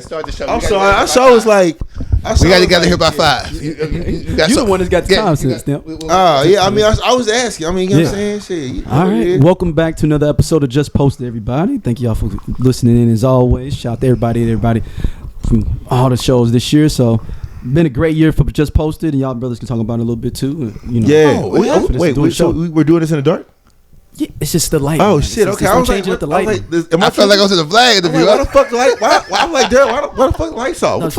start the show. I'm sorry. Our show is like. We got together here by 5. You the one that's got the time since then. Oh, yeah. I mean, I was asking. I mean, you know what I'm saying? Shit. All right. Welcome back to another episode of Just Posted, everybody. Thank y'all for listening in as always. Shout out to everybody from all the shows this year. So, been a great year for Just Posted, and y'all brothers can talk about it a little bit too. You know. Yeah. Wait. So we're doing this in the dark? Yeah, it's just the light. Oh man. shit! Okay, I was changing up the light. I felt like I was in the flag interview. Why the fuck the light? Why I'm like, Daryl, why the fuck the lights off? No, it's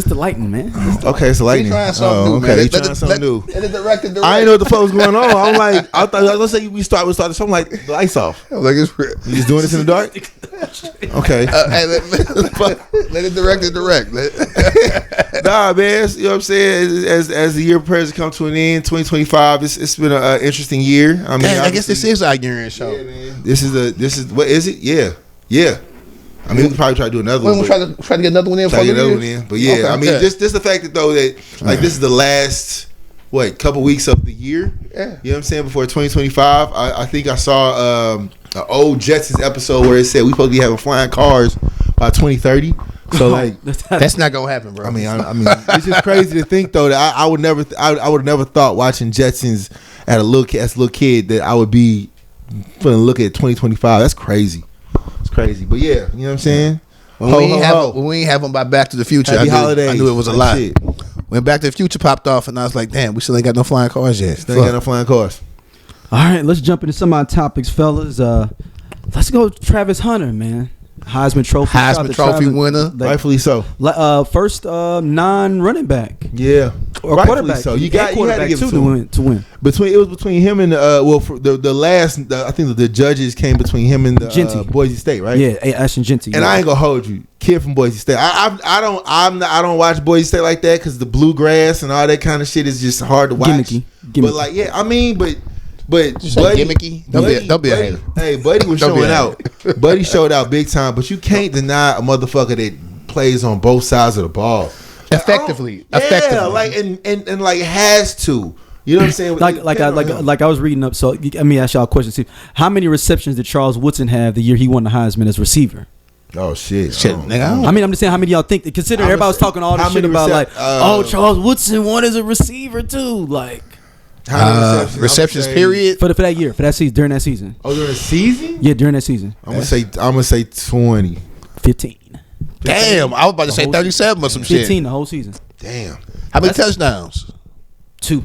the lighting, man. Okay, it's the lightning. He trying something new, man. He trying something new. And the director. I didn't know what the fuck was going on. I'm like, I thought let's say we started something like the lights off. I'm like, it's real. You just doing this in the dark? Okay. Hey, let the director direct. Nah, man. You know what I'm saying? As the year prepares to come to an end, 2025. It's been an interesting year. I mean, I guess this is our year-end show. Yeah, man. This is what is it? Yeah. I mean, we probably try to do another one. We'll try to get another one in. But yeah, okay, I mean, just the fact that though that like this is the last couple weeks of the year. Yeah. You know what I'm saying? Before 2025, I think I saw an old Jetsons episode where it said we supposed to be having flying cars by 2030. So like that's not gonna happen, bro. I mean, it's just crazy to think though that I would never thought watching Jetsons as a little kid that I would be gonna look at 2025. That's crazy. It's crazy, but yeah, you know what I'm saying. When we ain't have them by Back to the Future, I knew it was a lot. Shit. When Back to the Future popped off, and I was like, damn, we still ain't got no flying cars yet. Still ain't got no flying cars. All right, let's jump into some of our topics, fellas. Let's go Travis Hunter, man. Heisman Trophy winner, rightfully so. First non-running back, yeah, or rightfully quarterback. So you had to give it to win. It was between him and the last. I think the judges came between him and Boise State, right? Yeah, Ashton Genty. And I ain't gonna hold you, kid from Boise State. I don't watch Boise State like that because the bluegrass and all that kind of shit is just hard to watch. Gimmicky. But like, yeah, I mean, but Buddy, gimmicky. Don't be a hater. Hey, Buddy was showing out. Buddy showed out big time, but you can't deny a motherfucker that plays on both sides of the ball effectively. Yeah, like and like has to. You know what I'm saying? Like I was reading up. So let me ask y'all a question. See, how many receptions did Charles Woodson have the year he won the Heisman as receiver? Oh shit! Nigga. I mean, I'm just saying, how many of y'all think? Consider everybody was talking all this shit about Charles Woodson won as a receiver too, like. Receptions period for that year, for that season, during that season. Oh, during the season? Yeah, during that season. I'm gonna say 20. 15. Damn, I was about to say 37 or some 15 shit. 15 the whole season. Damn. How many touchdowns? 2.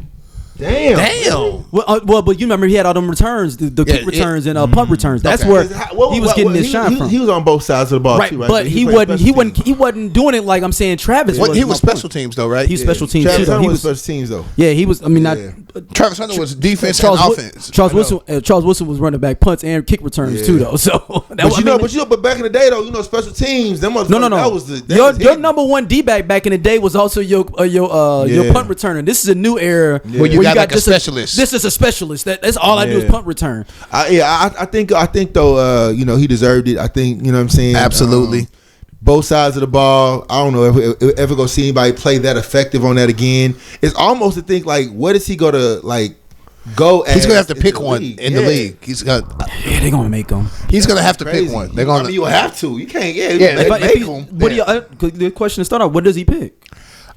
Damn. Well, but you remember he had all them returns, the kick returns and punt returns. That's where he was getting his shine from. He was on both sides of the ball too, right? But he wasn't doing it like I'm saying Travis was. He was special teams though, right? He was special teams. Travis Hunter was special teams though. Yeah, he was. I mean, Travis Hunter was defense and offense. Charles Wilson was running back punts and kick returns too, though. So, but back in the day though, special teams. Them no. That was your number one D-back in the day was also your punt returner. This is a new era where you got like a specialist. This is a specialist. That's all I do is punt return. I think though, he deserved it. I think you know what I'm saying. Absolutely. Both sides of the ball. I don't know if ever gonna see anybody play that effective on that again. It's almost to think like, what is he gonna like go? He's gonna have to pick one in the league. He's got. Yeah, they're gonna make him. He's gonna have to pick one. They're gonna. You have to. You can't. Make him. The question to start off: what does he pick?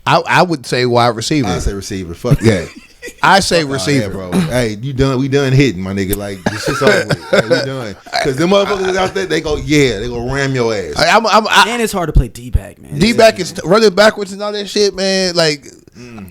I would say wide receiver. I say receiver. Fuck yeah. I say receiver, bro. Hey, we done hitting, my nigga. Like this shit's over with. Hey, we done. Because them motherfuckers out there, they go ram your ass. And it's hard to play D-back, man. D-back is running backwards and all that shit, man. Like,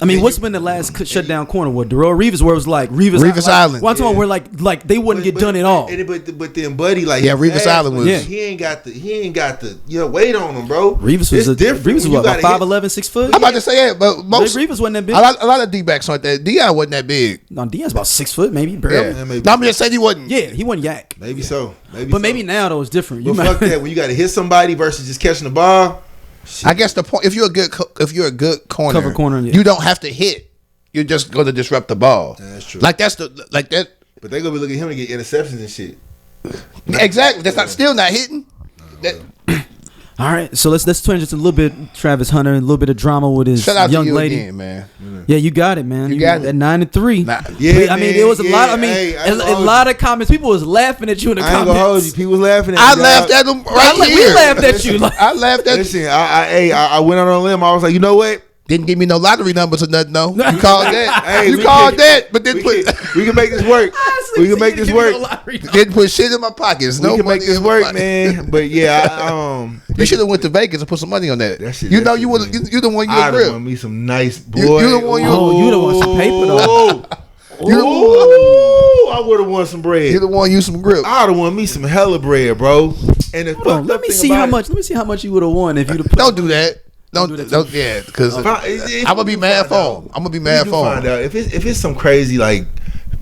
I mean, what's been the last shutdown corner? What Darrell Reeves, where it was like Reeves Island. One time where like they wouldn't get done at all. But then Buddy, like Reeves Island was. Yeah. He ain't got the weight on him, bro. Reeves was different. Reeves was what, 5'11", 6 foot. I'm about to say that, but most Reeves wasn't that big. A lot of D-backs like that. Dion wasn't that big. No, Dion's about 6 foot, maybe. Barely. Yeah, maybe. No, I'm just saying he wasn't. Yeah, he wasn't yak. Maybe so. Maybe now though it's different. But fuck that. When you got to hit somebody versus just catching the ball. Shit. I guess the point, if you're a good corner, cover corner, you don't have to hit. You're just going to disrupt the ball. Yeah, that's true. Like that. But they gonna be looking at him to get interceptions and shit. Exactly. That's still not hitting. All right, so let's turn just a little bit. Travis Hunter, a little bit of drama with his Shout out young to you lady, again, man. Yeah, you got it, man. You got it at 9-3. Yeah, I mean, it was a lot. I mean, a lot of comments. People was laughing at you in the comments. I ain't gonna hold you. People was laughing at I me. laughed at them right here. We laughed at you. I laughed at. Listen, I went out on a limb. I was like, you know what? Didn't give me no lottery numbers or nothing. No, you called that. Hey, you called that, but didn't put. We can make this work. We can make this work. Didn't put shit in my pockets. We can make this work, man. But yeah, you should have went to Vegas and put some money on that. You know, you would. You the one you I grip. want me some nice boy. You the one you. You the one some paper though. I would have won some bread. You the one you some grip. I'd have won me some hella bread, bro. And let me see how much. Let me see how much you would have won if you'd have. Don't do that. Don't yeah, because I'm gonna be mad for him. I'm gonna be mad for him. Find out if it's some crazy like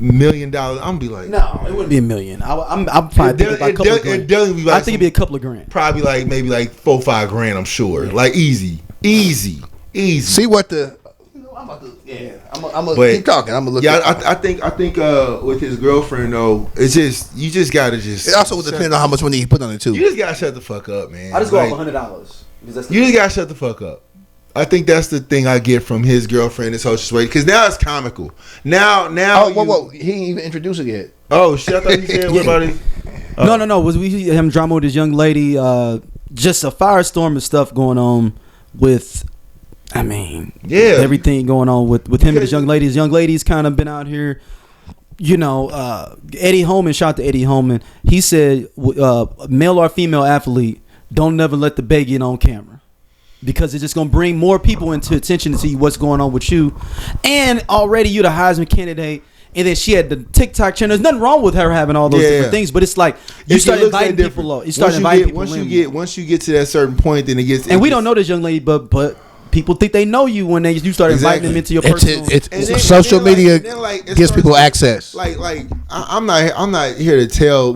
$1 million, I'm gonna be like, no, it wouldn't be $1 million. I'm probably thinking about a couple of grand. I think it'd be a couple of grand. Probably like maybe like $4-5 grand. I'm sure, like easy. See what the. I'm about to. Yeah, I'm gonna keep talking. I'm gonna look. Yeah, I think with his girlfriend though, it's just you just gotta just. It also would depend on how much money he put on it too. You just gotta shut the fuck up, man. I just go off $100. You just gotta shut the fuck up. I think that's the thing I get from his girlfriend, this whole situation, because now it's comical. Now. Whoa, he ain't even introduced it yet. Oh shit! I thought he said what about it? No. Was we having drama with this young lady? Just a firestorm of stuff going on with. I mean, yeah, everything going on with him and his young lady. His young lady's kind of been out here. You know, Eddie Holman. Shout out to Eddie Holman. He said, male or female athlete, don't never let the bae get on camera. Because it's just going to bring more people into attention to see what's going on with you. And already you're the Heisman candidate. And then she had the TikTok channel. There's nothing wrong with her having all those different things. But it's like you start inviting people up. You start inviting people in. Once you get to that certain point, then it gets. And we don't know this young lady, but people think they know you when you start inviting them into your personal. It's social media gives people access. Like I'm not here to tell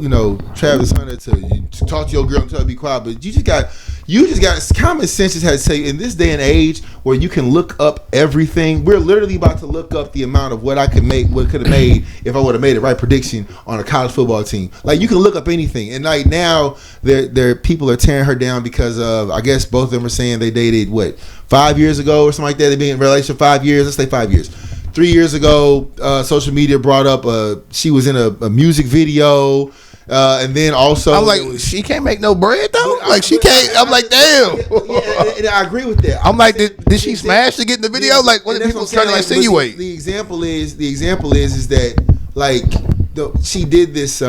Travis Hunter to talk to your girl and tell her to be quiet, but you just got common sense just had to say in this day and age where you can look up everything. We're literally about to look up the amount of what could have made if I would have made the right prediction on a college football team. Like you can look up anything, and like now their people are tearing her down because of, I guess both of them are saying they dated 5 years ago or something like that. They've been in a relationship 5 years. Let's say 5 years. 3 years ago, social media brought up she was in a music video. And then also, I'm like, she can't make no bread though. Like she can't. I'm like, damn. Yeah, and I agree with that. I'm like, did she smash to get in the video? Like, what are people trying to insinuate? The example is that like she did this.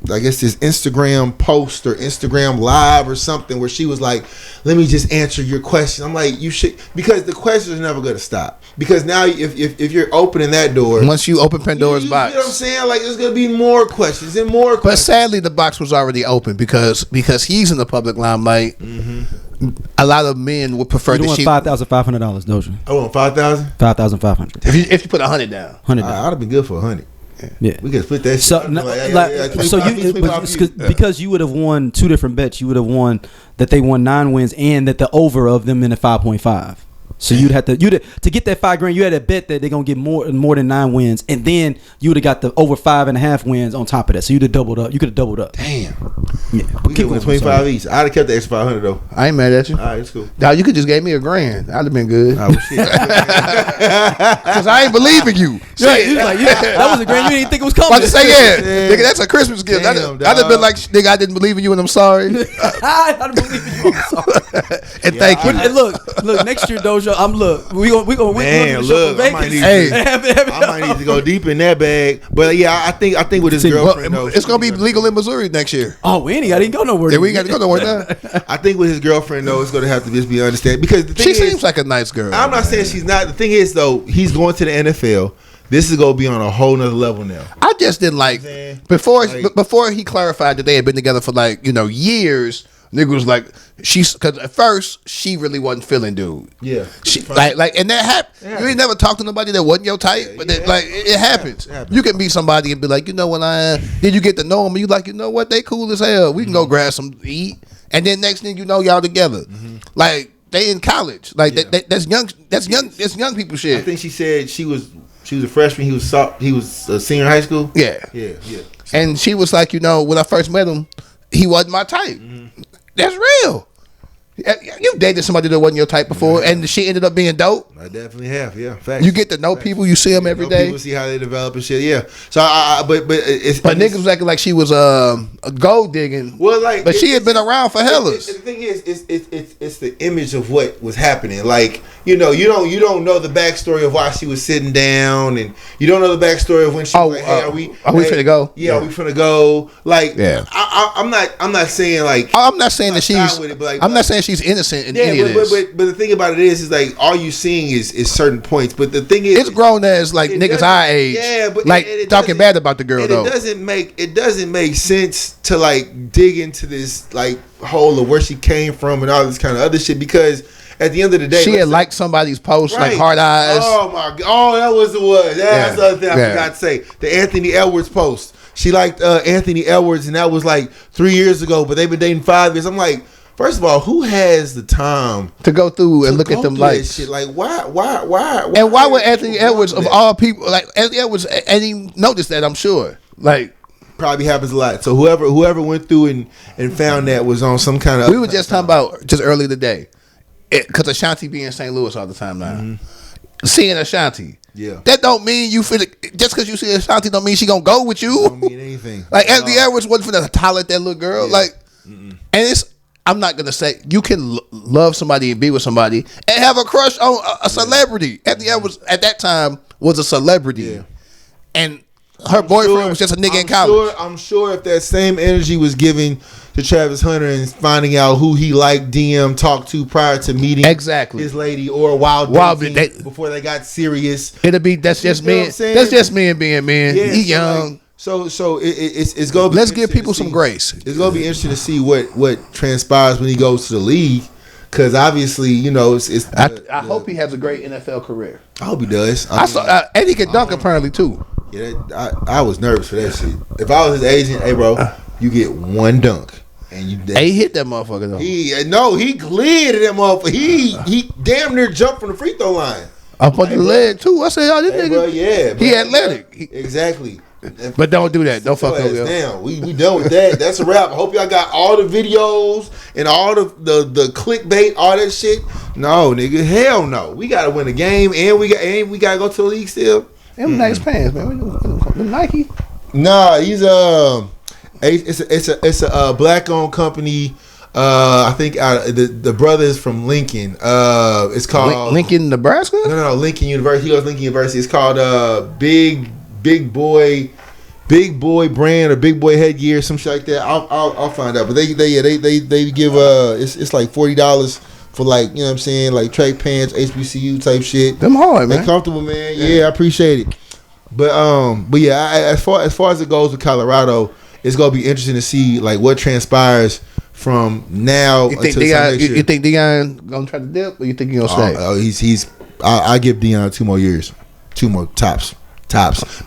I guess this Instagram post or Instagram live or something where she was like, let me just answer your question. I'm like, you should, because the questions are never going to stop. Because now if you're opening that door. Once you open Pandora's box. You know what I'm saying? Like there's going to be more questions and more questions. But sadly the box was already open because he's in the public limelight. Mm-hmm. A lot of men would prefer to shoot $5,500, Dosia. I want 5,000? 5,500. If you put 100 down. $100. I'd have been good for 100. Yeah, we could split that. Because you would have won two different bets. You would have won that they won 9 wins and that the over of them in the 5.5. So you'd have to get that $5,000. You had to bet that they're gonna get more than 9 wins, and then you would have got the over 5.5 wins on top of that. So you'd have doubled up. You could have doubled up. Damn. Yeah. We could win 25 each. I'd have kept the extra 500 though. I ain't mad at you. All right, it's cool. Now you could just gave me $1,000. I'd have been good. Oh shit. Because I ain't believing you. Right, like, that was $1,000. You didn't think it was coming. About to say nigga, that's a Christmas gift. Damn, I'd have been like, nigga, I didn't believe in you, and I'm sorry. I didn't believe in you. I'm sorry. And thank you. And look, next year, Doja, we gonna man, look, I might need to go deep in that bag. But yeah, I think with his girlfriend, it's gonna be legal in Missouri next year. Oh, we ain't got to go nowhere. Yeah, we ain't got to go nowhere now. I think with his girlfriend though, it's gonna have to just be understanding because the thing she seems like a nice girl. I'm not saying she's not. The thing is though, he's going to the NFL. This is gonna be on a whole nother level now. I just didn't like before he clarified that they had been together for years. Nigga was like, because at first she really wasn't feeling dude. Yeah, she like, and that happened. Yeah. You ain't never talked to nobody that wasn't your type, but then, it happens. You can be somebody and be like, you know what, then you get to know them, and you like, you know what, they cool as hell. We can go grab some to eat, and then next thing you know, y'all together. Mm-hmm. Like they in college, that's young people shit. I think she said she was a freshman. He was a senior in high school. Yeah. And she was like, when I first met him, he wasn't my type. Mm-hmm. That's real. You dated somebody that wasn't your type before, and she ended up being dope. I definitely have, yeah. Facts. You get to know people, you see them every day. People see how they develop and shit, yeah. So, but niggas was acting like she was a gold digging. Well, like, but she had been around for hellas. The thing is, it's the image of what was happening. Like, you don't know the backstory of why she was sitting down, and you don't know the backstory of when she was like, "Hey, are we finna go? Yeah, are we finna go?" Like, yeah. I'm not saying like I'm not saying that she's. With it, but like, I'm not saying she's innocent in any of this. But the thing about it is like all you seeing is certain points. But the thing is, it's grown as like niggas our age. Yeah, but like talking bad about the girl though. It doesn't make sense to like dig into this like hole of where she came from and all this kind of other shit because at the end of the day, she had liked somebody's post like hard eyes. Oh my god! Oh, that was the one. That's the other thing I forgot to say. The Anthony Edwards post. She liked Anthony Edwards, and that was like 3 years ago. But they've been dating 5 years. I'm like. First of all, who has the time to go through and look at them likes? Shit? Like, why? And why would Anthony Edwards of all people, like Anthony Edwards, and he noticed that? I'm sure. Like, probably happens a lot. So whoever went through and found that was on some kind of. We were just talking about just earlier today, because Ashanti be in St. Louis all the time now. Mm-hmm. Seeing Ashanti. Yeah. That don't mean you finna, just because you see Ashanti don't mean she gonna go with you. Don't mean anything. Like Anthony Edwards wasn't finna holler at that little girl. Yeah. Like, and it's. I'm not gonna say you can love somebody and be with somebody and have a crush on a celebrity. Anthony Edwards at that time was a celebrity, and her boyfriend was just a nigga in college. I'm sure if that same energy was given to Travis Hunter and finding out who he liked, DM, talked to prior to meeting his lady or wild before they got serious, it'll be that's just men. That's just men being men. Yeah, he young. Like, so it's gonna be. Let's give people some grace. It's gonna be interesting to see what transpires when he goes to the league, because obviously it's. I hope he has a great NFL career. I hope he does. And he can dunk apparently too. Yeah, I was nervous for that shit. If I was his agent, hey bro, you get one dunk and you. He hit that motherfucker though. He glided that motherfucker. He damn near jumped from the free throw line. Up on the leg too. I said, this nigga. Bro, yeah, he athletic. Exactly. But don't do that. Don't fuck up. Damn, we done with that. That's a wrap. I hope y'all got all the videos and all the clickbait, all that shit. No, nigga, hell no. We gotta win the game, and we gotta go to the league still. Them nice pants, man. Them Nike. Nah, he's it's a black owned company. I think the brothers from Lincoln. It's called Lincoln, Nebraska. No, Lincoln University. He goes to Lincoln University. It's called Big Boy brand or Big Boy headgear, some shit like that. I'll find out. But they give it's like $40 for like, you know what I'm saying, like track pants, HBCU type shit. Them hard, man. They comfortable, man. Yeah, I appreciate it. But yeah, as far as it goes with Colorado, it's gonna be interesting to see like what transpires from now until next year. You think Deion gonna try to dip, or you think he gonna stay? Oh, he's. I give Deion 2 more years, 2 more tops,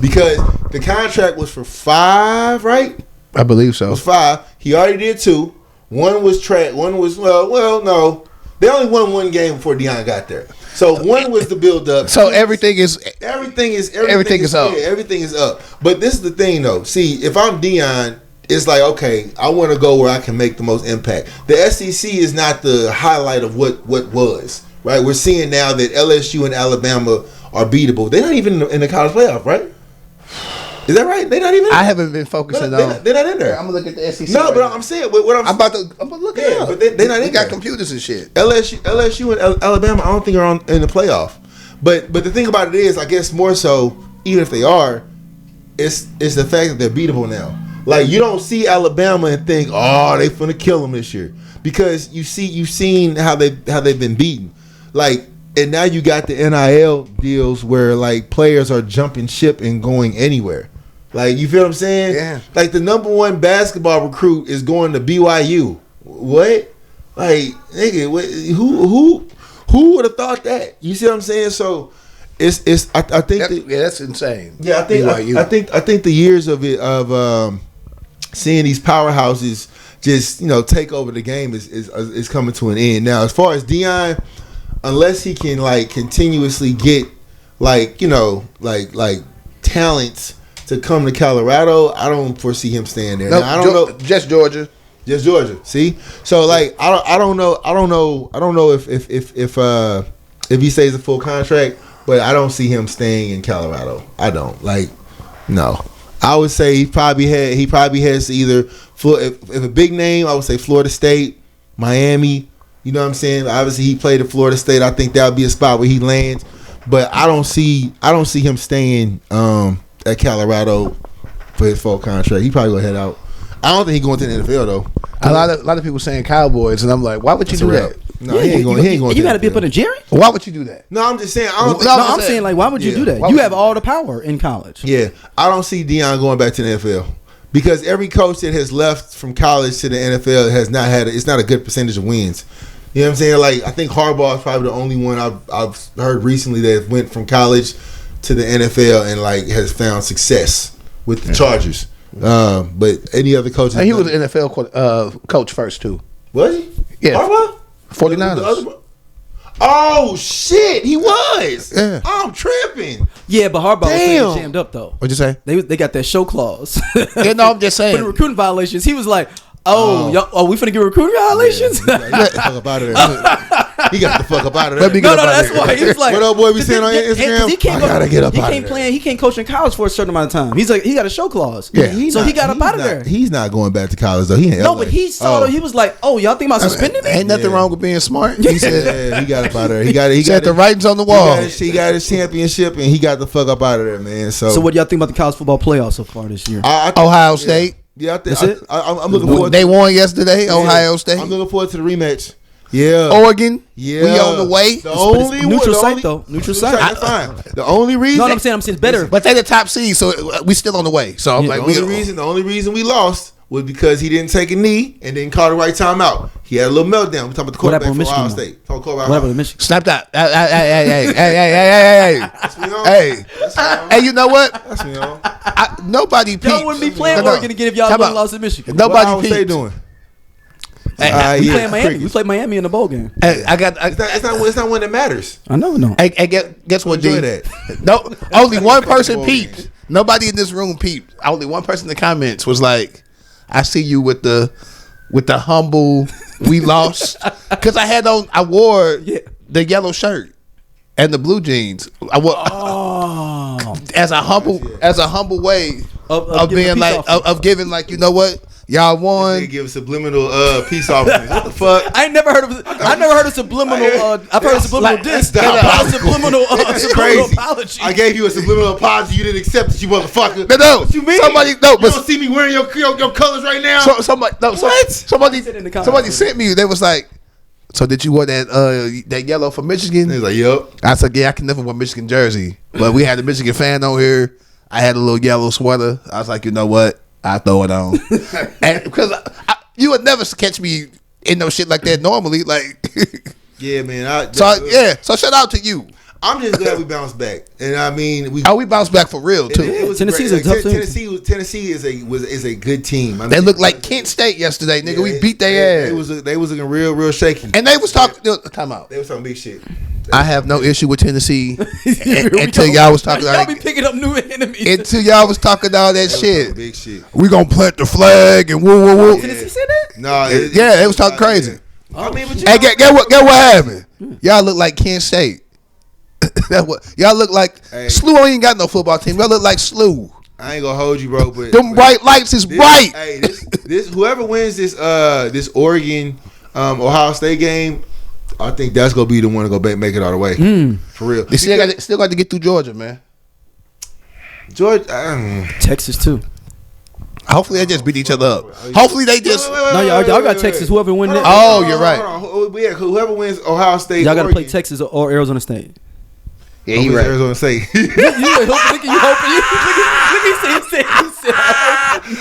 because the contract was for 5, right? I believe so. It was 5. He already did 2. One was track. One was well, no. They only won 1 game before Deion got there. So 1 was the build up. So everything is up. Yeah, everything is up. But this is the thing though. See, if I'm Deion, it's like, okay, I want to go where I can make the most impact. The SEC is not the highlight of what was, right? We're seeing now that LSU and Alabama are beatable. They're not even in the college playoff, right? Is that right? They're not even. I haven't been focusing on. They're not in there. I'm gonna look at the SEC. No, but I'm saying what I'm about to look at. But they're not in there. Got computers and shit. LSU and Alabama, I don't think are in the playoff. But the thing about it is, I guess more so, even if they are, it's the fact that they're beatable now. Like you don't see Alabama and think, oh, they finna kill them this year, because you've seen how they've been beaten. Like, and now you got the NIL deals where like players are jumping ship and going anywhere. Like, you feel what I'm saying? Yeah. Like the number 1 basketball recruit is going to BYU. What? Like, nigga, who would have thought that? You see what I'm saying? So it's I think that's insane. Yeah, I think BYU. I think the years of seeing these powerhouses just take over the game is coming to an end. Now, as far as Deion, unless he can like continuously get like talents to come to Colorado, I don't foresee him staying there. No, now, I don't know. Just Georgia. Just Georgia. See, so like I don't know if he stays a full contract, but I don't see him staying in Colorado. I don't no. I would say he probably has either if a big name, I would say Florida State, Miami. You know what I'm saying? Obviously, he played at Florida State. I think that would be a spot where he lands. But I don't see him staying at Colorado for his full contract. He probably gonna head out. I don't think he's going to the NFL though. A lot of people saying Cowboys, and I'm like, why would you do that? No, he ain't going. You got to be up in a Jerry. Why would you do that? No, I'm just saying. I'm saying like, why would you do that? You have all the power in college. Yeah, I don't see Deion going back to the NFL because every coach that has left from college to the NFL has not had. It's not a good percentage of wins. You know what I'm saying? Like I think Harbaugh is probably the only one I've heard recently that went from college to the NFL and like has found success with the Chargers. But any other coaches? And he was an NFL coach first too. Was he? Yeah. Harbaugh? 49ers. Oh shit, he was. Yeah. I'm tripping. Yeah, but Harbaugh was jammed up though. What'd you say? They got that show clause. Yeah, no, I'm just saying. For the recruiting violations, he was like, we finna get recruiting violations? Yeah, he got the fuck up out of there. He got the fuck up out of there. That's why he was like, what up, boy? We saying on Instagram? I gotta get up out of there. He can't coach in college for a certain amount of time. He's like, he got a show clause. Yeah. He got up out of there. He's not going back to college though. He ain't. No, but he saw. He was like, oh, y'all think about suspending me? Ain't nothing wrong with being smart. He said, yeah, he got up out of there. He got the writings on the wall. He got his championship and he got the fuck up out of there, man. So what do y'all think about the college football playoffs so far this year? Ohio State. Yeah, that's it. I'm looking forward. They won yesterday. Yeah. Ohio State. I'm looking forward to the rematch. Yeah, Oregon. Yeah, we on the way. The only neutral site though. Neutral site. That's fine. The only reason. No, I'm saying it's better. But they the top seed, so we still on the way. So I'm like, the only reason we lost was because he didn't take a knee and didn't call the right timeout. He had a little meltdown. We're talking about the quarterback for Ohio State. What happened to Michigan? Snapped out. Hey. Hey, you know what? That's me on. Nobody peeped. Y'all wouldn't be playing Oregon again if y'all wouldn't lost to Michigan. Nobody peeped. What they doing? We playing Miami. We played Miami in the bowl game. Hey, it's not when it matters. I know. No. Hey, guess what? Enjoy that. No, only one person peeped. Nobody in this room peeped. Only one person in the comments was like, "I see you with the humble. We lost because I wore the yellow shirt and the blue jeans. I wore as a humble way of being like of giving like, you know what? Y'all won. They give subliminal peace offerings. What the fuck? I never heard of subliminal. I've heard of subliminal diss. Subliminal apology. I gave you a subliminal apology. You didn't accept it, you motherfucker. No, what you mean? But you don't see me wearing your colors right now. Somebody sent me. They was like, so did you wear that yellow for Michigan? He was like, yep. I said, yeah, I can never wear Michigan jersey, but we had a Michigan fan on here. I had a little yellow sweater. I was like, you know what? I throw it on, and because you would never catch me in no shit like that normally. Like, yeah, man. So shout out to you. I'm just glad we bounced back, and I mean, we bounced back for real too. Tennessee's a tough team. Tennessee is a good team. I mean, they looked like Kent State yesterday, nigga. We beat their ass. They was looking real shaky, and they was talking. Time out. They was talking big shit. I have no issue with Tennessee until y'all was talking. Y'all be picking up new enemies until y'all was talking all that shit. Big shit. We gonna plant the flag and woo woo woo. Tennessee said that? No, they was talking crazy. I mean, but hey, get what happened? Y'all look like Kent State. That's what y'all look like. Slew ain't got no football team. Y'all look like Slew. I ain't gonna hold you, bro. But them bright lights is bright. Hey, this whoever wins this Oregon Ohio State game, I think that's gonna be the one to go make it all the way. For real. They still got to get through Georgia, man. Georgia, Texas too. Hopefully they just beat each other up. Hopefully they just. No, y'all got Texas. Whoever wins it. Oh, you're right. Yeah, whoever wins Ohio State, y'all got to play Texas or Arizona State. Yeah, you right. Arizona State. You hoping. Look, he said.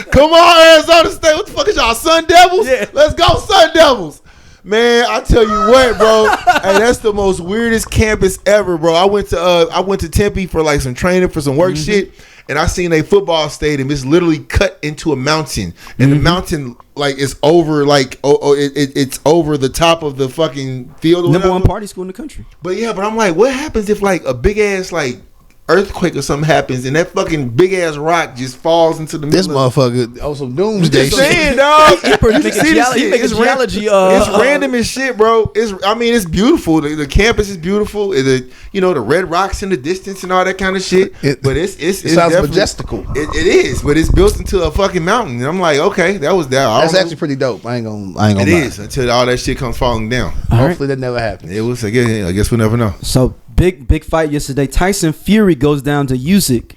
Come on, Arizona State. What the fuck is y'all, Sun Devils? Yeah. Let's go, Sun Devils. Man, I tell you what, bro. Hey, that's the most weirdest campus ever, bro. I went to Tempe for like some training for some work shit, and I seen a football stadium. It's literally cut into a mountain, and the mountain like is over it's over the top of the fucking field. Or Number one party school in the country. But I'm like, what happens if like a big ass like earthquake or something happens, and that fucking big ass rock just falls into the middle. This motherfucker on some doomsday Just saying, shit. dog. You making It's geology. It's random as shit, bro. It's beautiful. The campus is beautiful. The red rocks in the distance and all that kind of shit. But it sounds majestical. It is, but it's built into a fucking mountain. And I'm like, okay, that was that. That's actually pretty dope. I ain't gonna. It is until all that shit comes falling down. Hopefully that never happens. It was. I guess we'll never know. So big fight yesterday. Tyson Fury goes down to Usyk.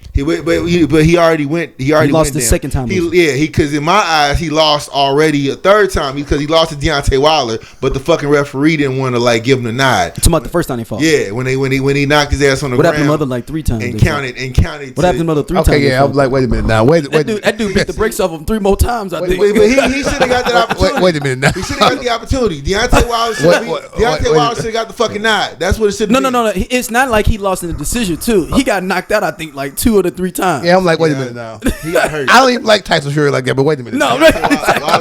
But he already went. He lost the second time. Because in my eyes he lost already a third time because he lost to Deontay Wilder, but the fucking referee didn't want to give him the nod. Talking about the first time he fought. Yeah, when he knocked his ass on the ground. What happened to mother like 3 times? And counted. What happened to mother 3 times? Okay, yeah, I was like, wait a minute now. That dude beat the brakes off him 3 more times. I think. But he should have got that opportunity. Wait a minute now. He should have got the opportunity. Deontay Wilder should have got the fucking nod. That's what it should have been. No. It's not like he lost in the decision too. He got knocked out. I think like 2 of the 3 times. Yeah, I'm like, wait a minute now. He got hurt. I don't even like Tyson Fury like that, but wait a minute. No, Wilder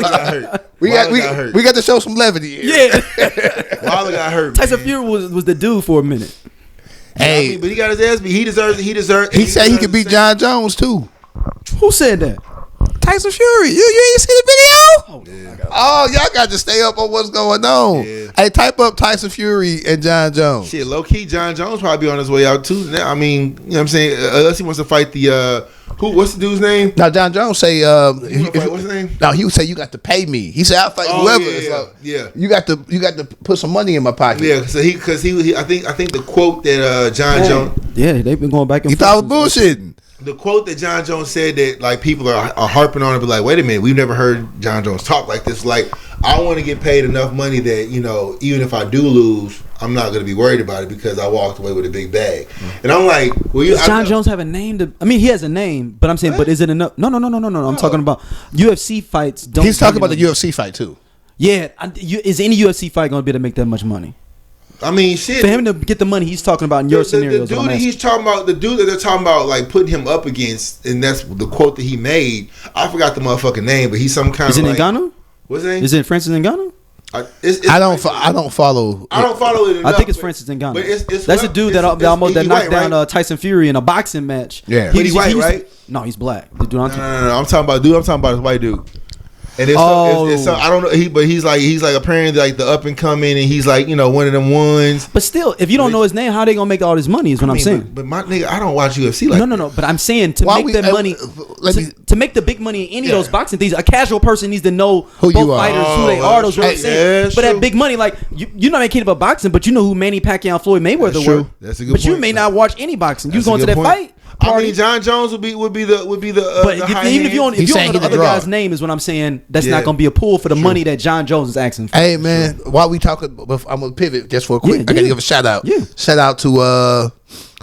got hurt. We got to show some levity here. Yeah. Wilder got hurt. Tyson Fury was the dude for a minute. Hey, but he got his ass beat. He deserves it. He said he could beat John Jones too. Who said that? Tyson Fury. You ain't see the video? Oh, y'all got to stay up on what's going on. Yeah. Hey, type up Tyson Fury and John Jones. Shit, low key, John Jones probably on his way out too. I mean, you know what I'm saying? Unless he wants to fight the what's the dude's name? Now John Jones say what's his name? No, he would say you got to pay me. He said I'll fight whoever. Yeah. You got to put some money in my pocket. Yeah, so I think the quote that John Jones. Yeah, they've been going back and forth. He thought it was bullshitting. The quote that John Jones said that people are harping on it, but wait a minute, we've never heard John Jones talk like this. I want to get paid enough money that even if I do lose, I'm not going to be worried about it because I walked away with a big bag. And I'm like, does John Jones have a name? I mean, he has a name, but I'm saying, but is it enough? No. I'm talking about UFC fights. He's talking about the UFC fight too. Yeah, is any UFC fight going to be able to make that much money? I mean, shit. For him to get the money he's talking about in your scenario. The dude that he's talking about, the dude that they're talking about, putting him up against, and that's the quote that he made. I forgot the motherfucking name, but he's some kind of. Is it Ngannou? What's his name? Is it Francis Ngannou? I don't follow. I don't follow it enough. I think it's Francis Ngannou. But it's that's the dude that almost knocked down Tyson Fury in a boxing match. Yeah, but he's white, right? No, he's black. The dude no. I'm talking about this white dude. And it's I don't know. He's like apparently the up and coming, and he's one of them ones. But still, if you don't know his name, how they gonna make all this money? Is what I'm saying. But my nigga, I don't watch UFC No. But I'm saying to make that money, to make the big money in any of those boxing things, a casual person needs to know both fighters, who they are. Those what I'm saying. But that big money, you're not a kid about boxing, but you know who Manny Pacquiao and Floyd Mayweather were. That's a good point. But you may not not watch any boxing. You going to that fight. Party. I mean, John Jones would be the. But even if you don't know the other guy's name, is what I'm saying. That's not going to be a pull for the money that John Jones is asking for. Hey man, while we talking, I'm gonna pivot just for a quick. I gotta give a shout out. Yeah. Shout out to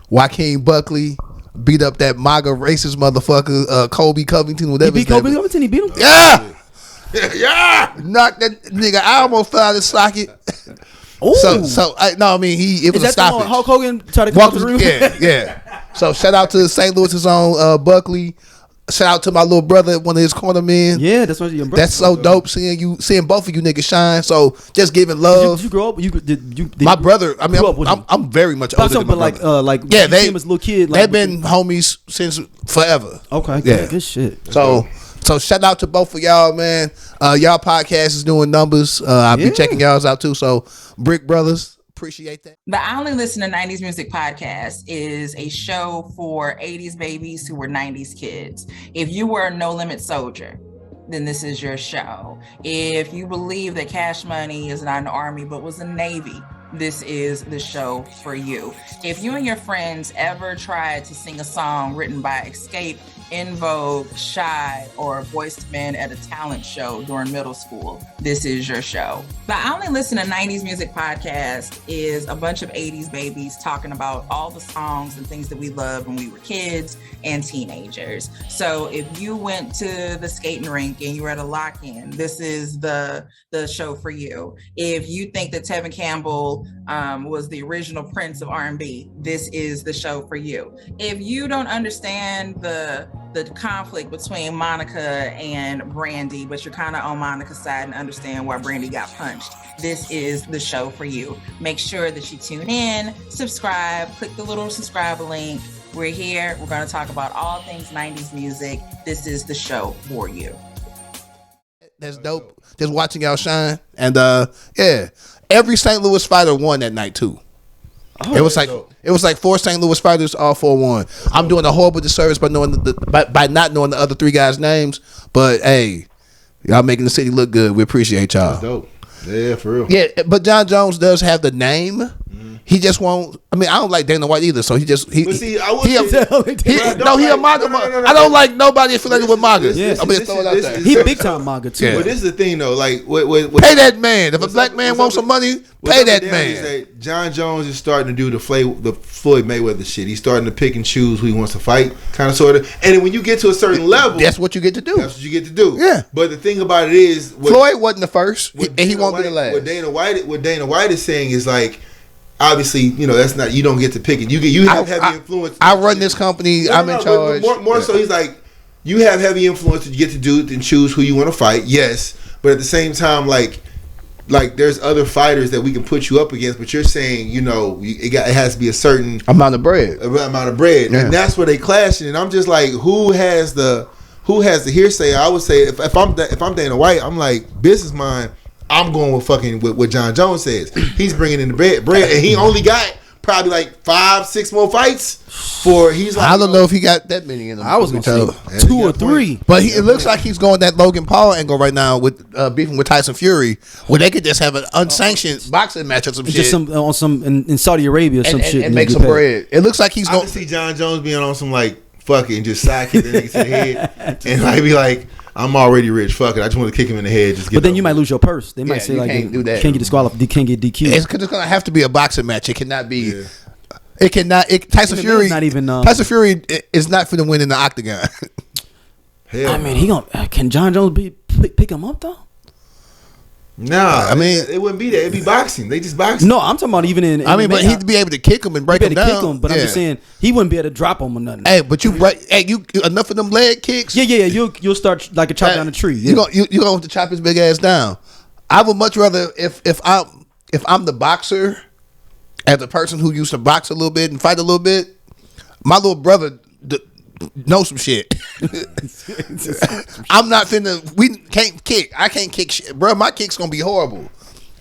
Joaquin Buckley. Beat up that MAGA racist motherfucker, Colby Covington. Whatever. He beat Colby Covington. He beat him. Yeah. Yeah. Knocked that nigga. I almost fell out of the socket. Ooh. So I mean it was a stoppage. Hulk Hogan tried to come up the room. Yeah. So shout out to St. Louis's own Buckley. Shout out to my little brother, one of his corner men. Yeah, that's what your brother. That's so dope seeing both of you niggas shine. So just giving love. Did you grow up? My brother. I mean, I'm very much older than my brother. They as little kid. They've been homies since forever. Okay, good shit. So shout out to both of y'all, man. Y'all podcast is doing numbers. I'll be checking y'all's out too. So Brick Brothers. Appreciate that. The I Only Listen to 90s Music podcast is a show for 80s babies who were 90s kids. If you were a No Limit soldier, then this is your show. If you believe that Cash Money is not an army but was a Navy, this is the show for you. If you and your friends ever tried to sing a song written by Escape, In Vogue, Shy, or Boyz II Men at a talent show during middle school, this is your show. The I Only Listen to 90s Music podcast is a bunch of 80s babies talking about all the songs and things that we loved when we were kids and teenagers. So if you went to the skating rink and you were at a lock-in, this is the show for you. If you think that Tevin Campbell was the original Prince of R&B, this is the show for you. If you don't understand the conflict between Monica and Brandy, but you're kind of on Monica's side and understand why Brandy got punched, this is the show for you. Make sure that you tune in, subscribe, click the little subscribe link, We're here. We're going to talk about all things 90s music. This is the show for you. That's dope. Just watching y'all shine. And yeah, every St. Louis fighter won that night too. Oh, it was like 4 St. Louis fighters, all 4 won. I'm doing a horrible disservice by knowing by not knowing the other 3 guys' names. But hey, y'all making the city look good. We appreciate y'all. That's dope. Yeah, for real. Yeah, but John Jones does have the name. He just won't. I mean, I don't like Dana White either. So he just he. But see, I he a MAGA. I don't like nobody affiliated with MAGA. I'm gonna throw it out there. He big time MAGA too. Yeah. But this is the thing though. Like, pay that man. If a black man wants some money, pay that man. John Jones is starting to do the Floyd Mayweather shit. He's starting to pick and choose who he wants to fight, kind of, sort of. And then when you get to a certain level, that's what you get to do. That's what you get to do. Yeah. But the thing about it is, Floyd wasn't the first, and he won't be the last. What Dana White is saying is like, obviously, you know, that's not, you don't get to pick it. You have heavy influence. I run this company. I'm in charge. More so, he's like, you have heavy influence that you get to do and choose who you want to fight. Yes, but at the same time, like there's other fighters that we can put you up against. But you're saying, you know, it has to be a certain amount of bread, and that's where they clashing. And I'm just like, who has the hearsay? I would say if I'm Dana White, I'm like, business mind. I'm going with what John Jones says. He's bringing in the bread, and he only got probably like 5-6 more fights for. He's like, I don't know if he got that many in him. I was going to say 2 or 3, but it looks like he's going that Logan Paul angle right now with beefing with Tyson Fury, where they could just have an unsanctioned boxing match or some shit, just in Saudi Arabia or some shit, and make some bread. It looks like he's going. I can see John Jones being on some like fuck it and just side kick the nigga to the head, and like be like, I'm already rich. Fuck it. I just want to kick him in the head. But then you might lose your purse. They might say like, can't do that. Can't get disqualified. You can't get DQ. It's going to have to be a boxing match. It cannot be. Yeah. It cannot. Tyson Fury. Not even. Tyson Fury is not for the win in the octagon. Hell, I mean, can John Jones pick him up though? Nah, I mean, it wouldn't be that. It'd be boxing. They just boxing. No, I'm talking about even in. I mean, but he'd be able to kick him and break him down. Kick him, but I'm just saying he wouldn't be able to drop him or nothing. Hey, but you enough of them leg kicks. Yeah. You'll start like a chop down a tree. Yeah. You gonna have to chop his big ass down. I would much rather if I'm the boxer, as a person who used to box a little bit and fight a little bit, my little brother know some shit. I'm not finna. We can't kick. I can't kick shit, bro. My kick's gonna be horrible.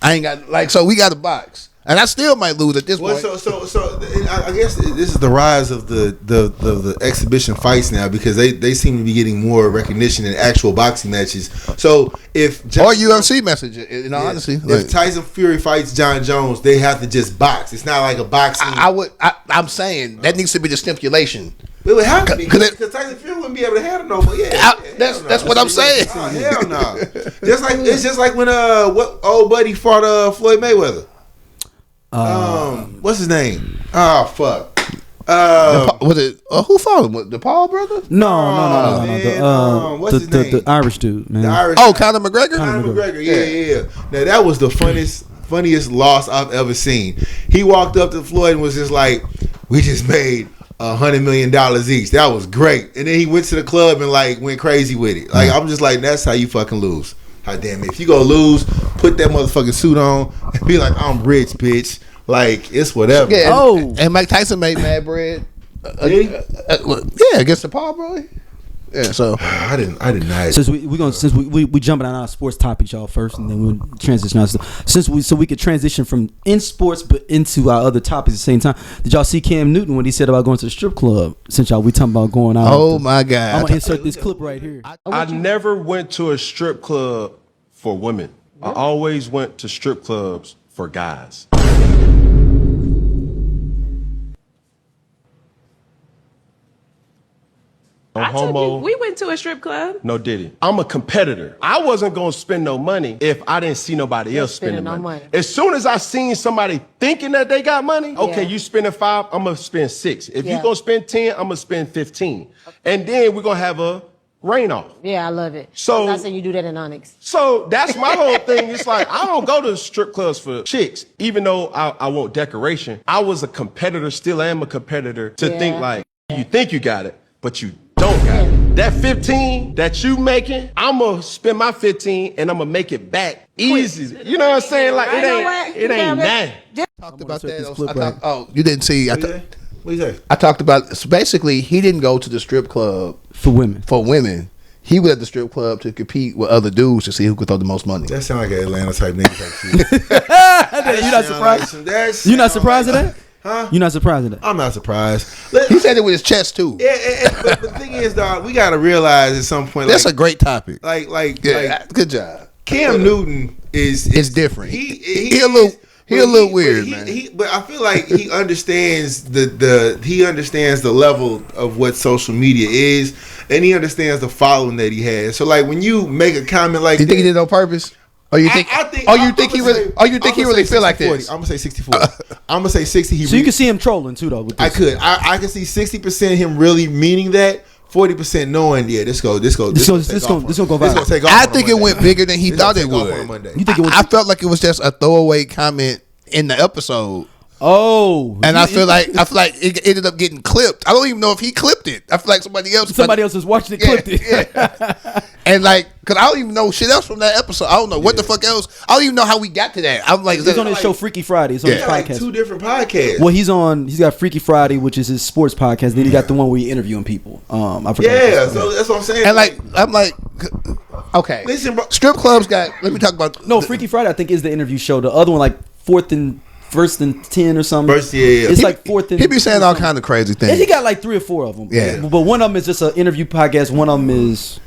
I ain't got so we got to box, and I still might lose at this point. So I guess this is the rise of the exhibition fights now, because they seem to be getting more recognition in actual boxing matches. So or UFC message, honestly, if Tyson Fury fights John Jones, they have to just box. It's not like a boxing. I'm saying that needs to be the stipulation. It would have to be because Tyson Fury wouldn't be able to handle no. But that's what I'm saying. Oh, hell no. It's just like when what old buddy fought Floyd Mayweather. What's his name? Oh fuck. Was it who fought him? The Paul brother? No. What's his name? The Irish dude, man. Conor McGregor. Conor McGregor. Yeah. Now that was the funniest loss I've ever seen. He walked up to Floyd and was just like, "We just made $100 million each. That was great." And then he went to the club and like went crazy with it. Like I'm just like, that's how you fucking lose. God damn it! If you go lose, put that motherfucking suit on and be like, "I'm rich, bitch." Like it's whatever. Yeah, and Mike Tyson made mad bread. Against the Paul bro. Yeah, so I didn't know. Since we jumping on our sports topics, y'all first, and then we'll transition out. So we could transition from in sports but into our other topics at the same time. Did y'all see Cam Newton when he said about going to the strip club? Since we talking about going out. Oh my God! I'm gonna insert this clip right here. I never went to a strip club for women. I always went to strip clubs for guys. We went to a strip club. No diddy. I'm a competitor. I wasn't gonna spend no money if I didn't see nobody else spending money. As soon as I seen somebody thinking that they got money, okay, you spending 5, I'm gonna spend 6. If you gonna spend 10, I'm gonna spend 15. Okay. And then we're gonna have a rain off. Yeah, I love it. So I'm not saying you do that in Onyx. So that's my whole thing. It's like I don't go to strip clubs for chicks, even though I want decoration. I was a competitor, still am a competitor, to think like you think you got it, but you don't got it. That 15 that you making, I'm gonna spend my 15 and I'm gonna make it back easy. You know what I'm saying? Like it ain't nothing. Talked about that. You didn't see. What you say? I talked about, so basically, he didn't go to the strip club For women. He went at the strip club to compete with other dudes to see who could throw the most money. That sound like an Atlanta type nigga type shit. You're not surprised? You're not surprised at that? Huh? You're not surprised at that? I'm not surprised. He said it with his chest too. Yeah, but the thing is, dog, we gotta realize at some point. That's a great topic. Good job. Cam Newton is different. He a little weird, man. But I feel like he understands the level of what social media is, and he understands the following that he has. So like when you make a comment like, you think he did it on purpose? Or you think? You think he really feel like this? I'm gonna say 60-40. I'm gonna say 60. So you can see him trolling too, though. With this. I can see 60% him really meaning that. 40% knowing, this go viral. I think it went bigger than he thought it would. You think it went? I felt like it was just a throwaway comment in the episode. Oh, and I feel like it ended up getting clipped. I don't even know if he clipped it. I feel like somebody else was watching it, clipped it. Yeah. And like, cause I don't even know shit else from that episode. I don't know what the fuck else. I don't even know how we got to that. I'm like, he's on his show Freaky Friday. It's on his podcast. Like 2 different podcasts. Well, he's got Freaky Friday, which is his sports podcast. Then he got the one where he's interviewing people. I forgot. Yeah, so that's what I'm saying. And like, I'm like, okay, listen, bro. Strip clubs got. Let me talk about. Freaky Friday, I think, is the interview show. The other one, like First and 10 or something. It's like fourth and. He be saying all kind of crazy things. And he got like 3 or 4 of them. Yeah. But one of them is just an interview podcast. One of them is.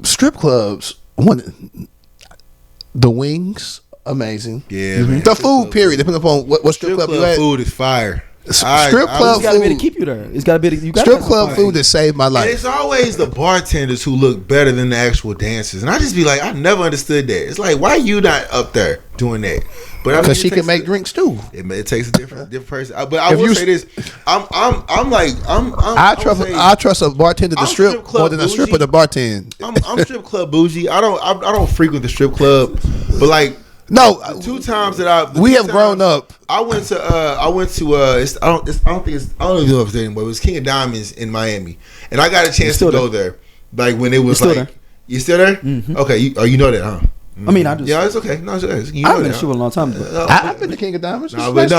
Strip clubs. The wings, amazing. Yeah. Man. The food, period. Depending upon what strip club you at. Food is fire. Strip club food. It's got to be to keep you there. It's got to be. Strip club food that saved my life. And it's always the bartenders who look better than the actual dancers, and I just be like, I never understood that. It's like, why you not up there doing that? But because she can make drinks too. It takes a different person. But I will say this: I trust a bartender to strip more than a stripper to bartend. I'm strip club bougie. I don't frequent the strip club, but like. No, the 2 times that we have grown up. I went to I don't even know if it's anymore. It was King of Diamonds in Miami, and I got a chance to go there. Like when it was you still there? Mm-hmm. Okay, you know that, huh? I mean, I just it's okay. No, it's okay. I've been shooting a long time. I've been to King of Diamonds. I'm just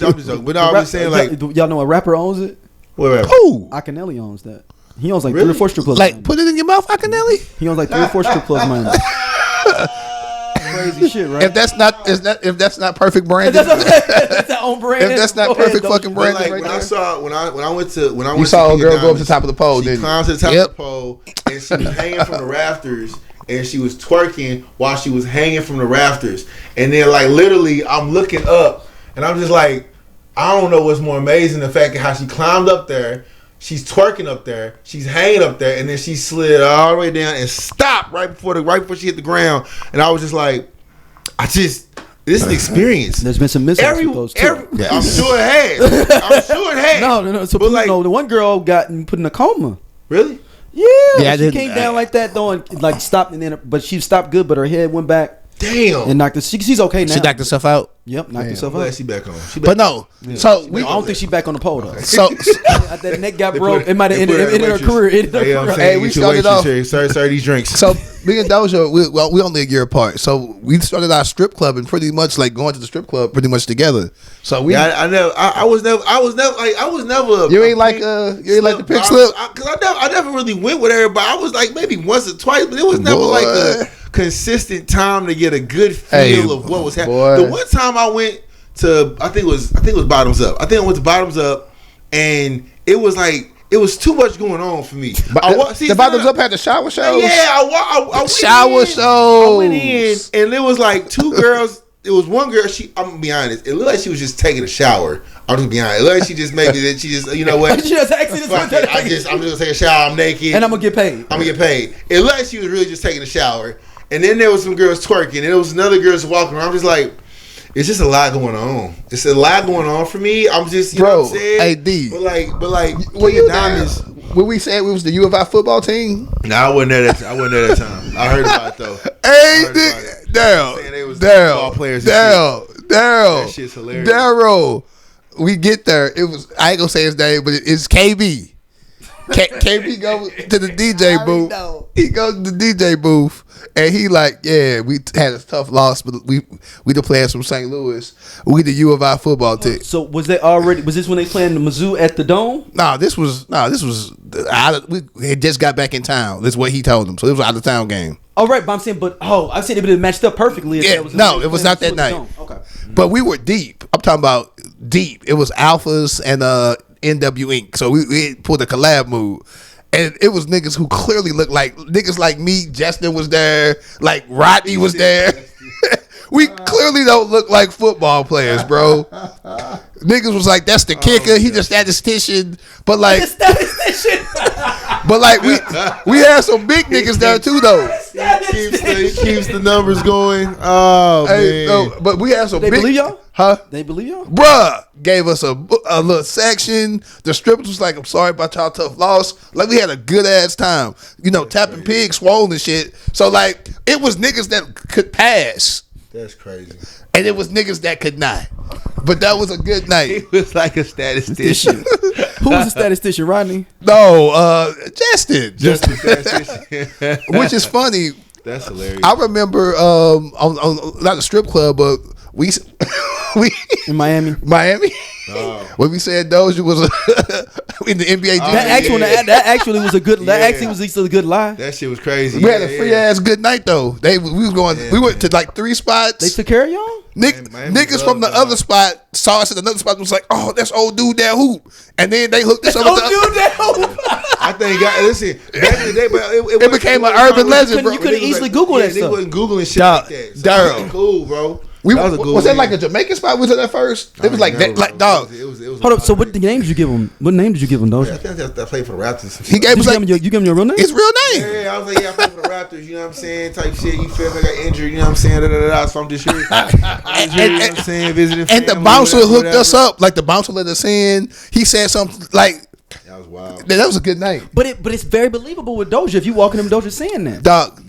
joking. But I'm just saying, like, y'all know a rapper owns it. What rapper? Who? Akinelli owns that. He owns like 3 or 4 strip clubs. Like, put it in your mouth, Akinelli. He owns like 3 or 4 strip clubs, man. Crazy shit, right? If that's not perfect branding, that's that own brand. If that's not perfect fucking branding, like, right when there. I went to you saw a girl go up to the top of the pole. She climbed to the top of the pole, and she was hanging from the rafters, and she was twerking while she was hanging from the rafters. And then, like, literally, I'm looking up, and I'm just like, I don't know what's more amazing, the fact of how she climbed up there. She's twerking up there. She's hanging up there, and then she slid all the way down and stopped right before she hit the ground. And I was just like, this is an experience. There's been some mishaps with those too. I'm sure it has. No. So the one girl got put in a coma. Really? Yeah. She came down like that though, and like stopped, and then but she stopped good, but her head went back. Damn. And knocked her. She's okay now. She knocked herself out. Yep, knocked herself out. Glad she back on. But no, so I don't think she back on the pole though. Okay. So that neck got broke. It might have ended her career. Hey, we started off. Sorry, these drinks. So me and Dosia, we only a year apart. So we started our strip club and pretty much like going to the strip club pretty much together. So we. Yeah, I was never. You ain't like the pig slip. Because I never really went with everybody. I was like maybe once or twice, but it was never like a consistent time to get a good feel of what was happening. The one time I went to, I think it was Bottoms Up. I think I went to Bottoms Up, and it was like it was too much going on for me. The Bottoms Up had the shower shows. Yeah, I went shower shows. I went in, and there was like 2 girls. It was one girl. I'm gonna be honest. It looked like she was just taking a shower. I'm just be honest. It looked like she just maybe that she just, you know what? She just actually I'm just gonna take a shower. I'm naked, and I'm gonna get paid. It looked like she was really just taking a shower. And then there was some girls twerking, and there was another girl walking around. I'm just like, it's just a lot going on. It's a lot going on for me. I'm just, you know what I'm saying? AD. But like, when you Diamonds, when we said it was the U of I football team? No, I wasn't there that time. I heard about it though. Daryl. That shit's hilarious. Daryl. We get there. It was, I ain't gonna say his name, but it's KB. KB go to the DJ booth. He goes to the DJ booth and he like, yeah, we had a tough loss, but we the players from St. Louis. We the U of I football team. So was this when they playing the Mizzou at the Dome? This was we had just got back in town. That's what he told them. So it was an out of town game. Oh right, but I'm saying, I said it would have matched up perfectly. Yeah, it was not that night. Okay, but we were deep. I'm talking about deep. It was Alphas and NW Inc. So we pulled a collab move. And it was niggas who clearly looked like niggas like me. Justin was there. Like Rodney was there. We clearly don't look like football players, bro. Niggas was like, that's the kicker. He just statistician. But like, we had some big niggas there too, though. He keeps the numbers going. Oh, man. No, but we had some They big. believe y'all? Huh? They believe y'all? Bruh gave us a little section. The strippers was like, I'm sorry about y'all tough loss. Like, we had a good ass time. You know, tapping pigs, swollen and shit. So, like, it was niggas that could pass. That's crazy. And it was niggas that could not. But that was a good night. He was like a statistician. Who was the statistician, Rodney? No, Justin. Just a statistician. Which is funny. That's hilarious. I remember on not a strip club, but we In Miami. Oh. When we said Dosia was in the NBA. That actually was a good. That actually was at least a good lie. That shit was crazy. We had a free ass good night though. We was going. We went to like 3 spots. They took care of y'all. Niggas from the other spot saw us at another spot and was like, "Oh, that's old dude that hoop," and then they hooked us up. Old dude that hoop. I think, listen, back in the day, but it became an urban legend, bro. You couldn't easily Google that They stuff. wasn't Googling shit like that. So that was cool, bro. Was that like a Jamaican spot? Was it at first? It was like that, like dog. It was Hold up. So what name did you give him? What name did you give him, Dosia? I think I played for the Raptors. He gave us like, you give him your real name? his real name. Yeah, I was like, I played for the Raptors. You know what I'm saying? Type shit. You feel me? I got injured. You know what I'm saying? Da, da, da, da. So I'm just here. You know what I'm saying? Visiting. And the bouncer hooked us up. Like the bouncer let us in. He said something like. That was wild. That was a good night. But it's very believable with Dosia if you walk in them Dosia saying that. Dog,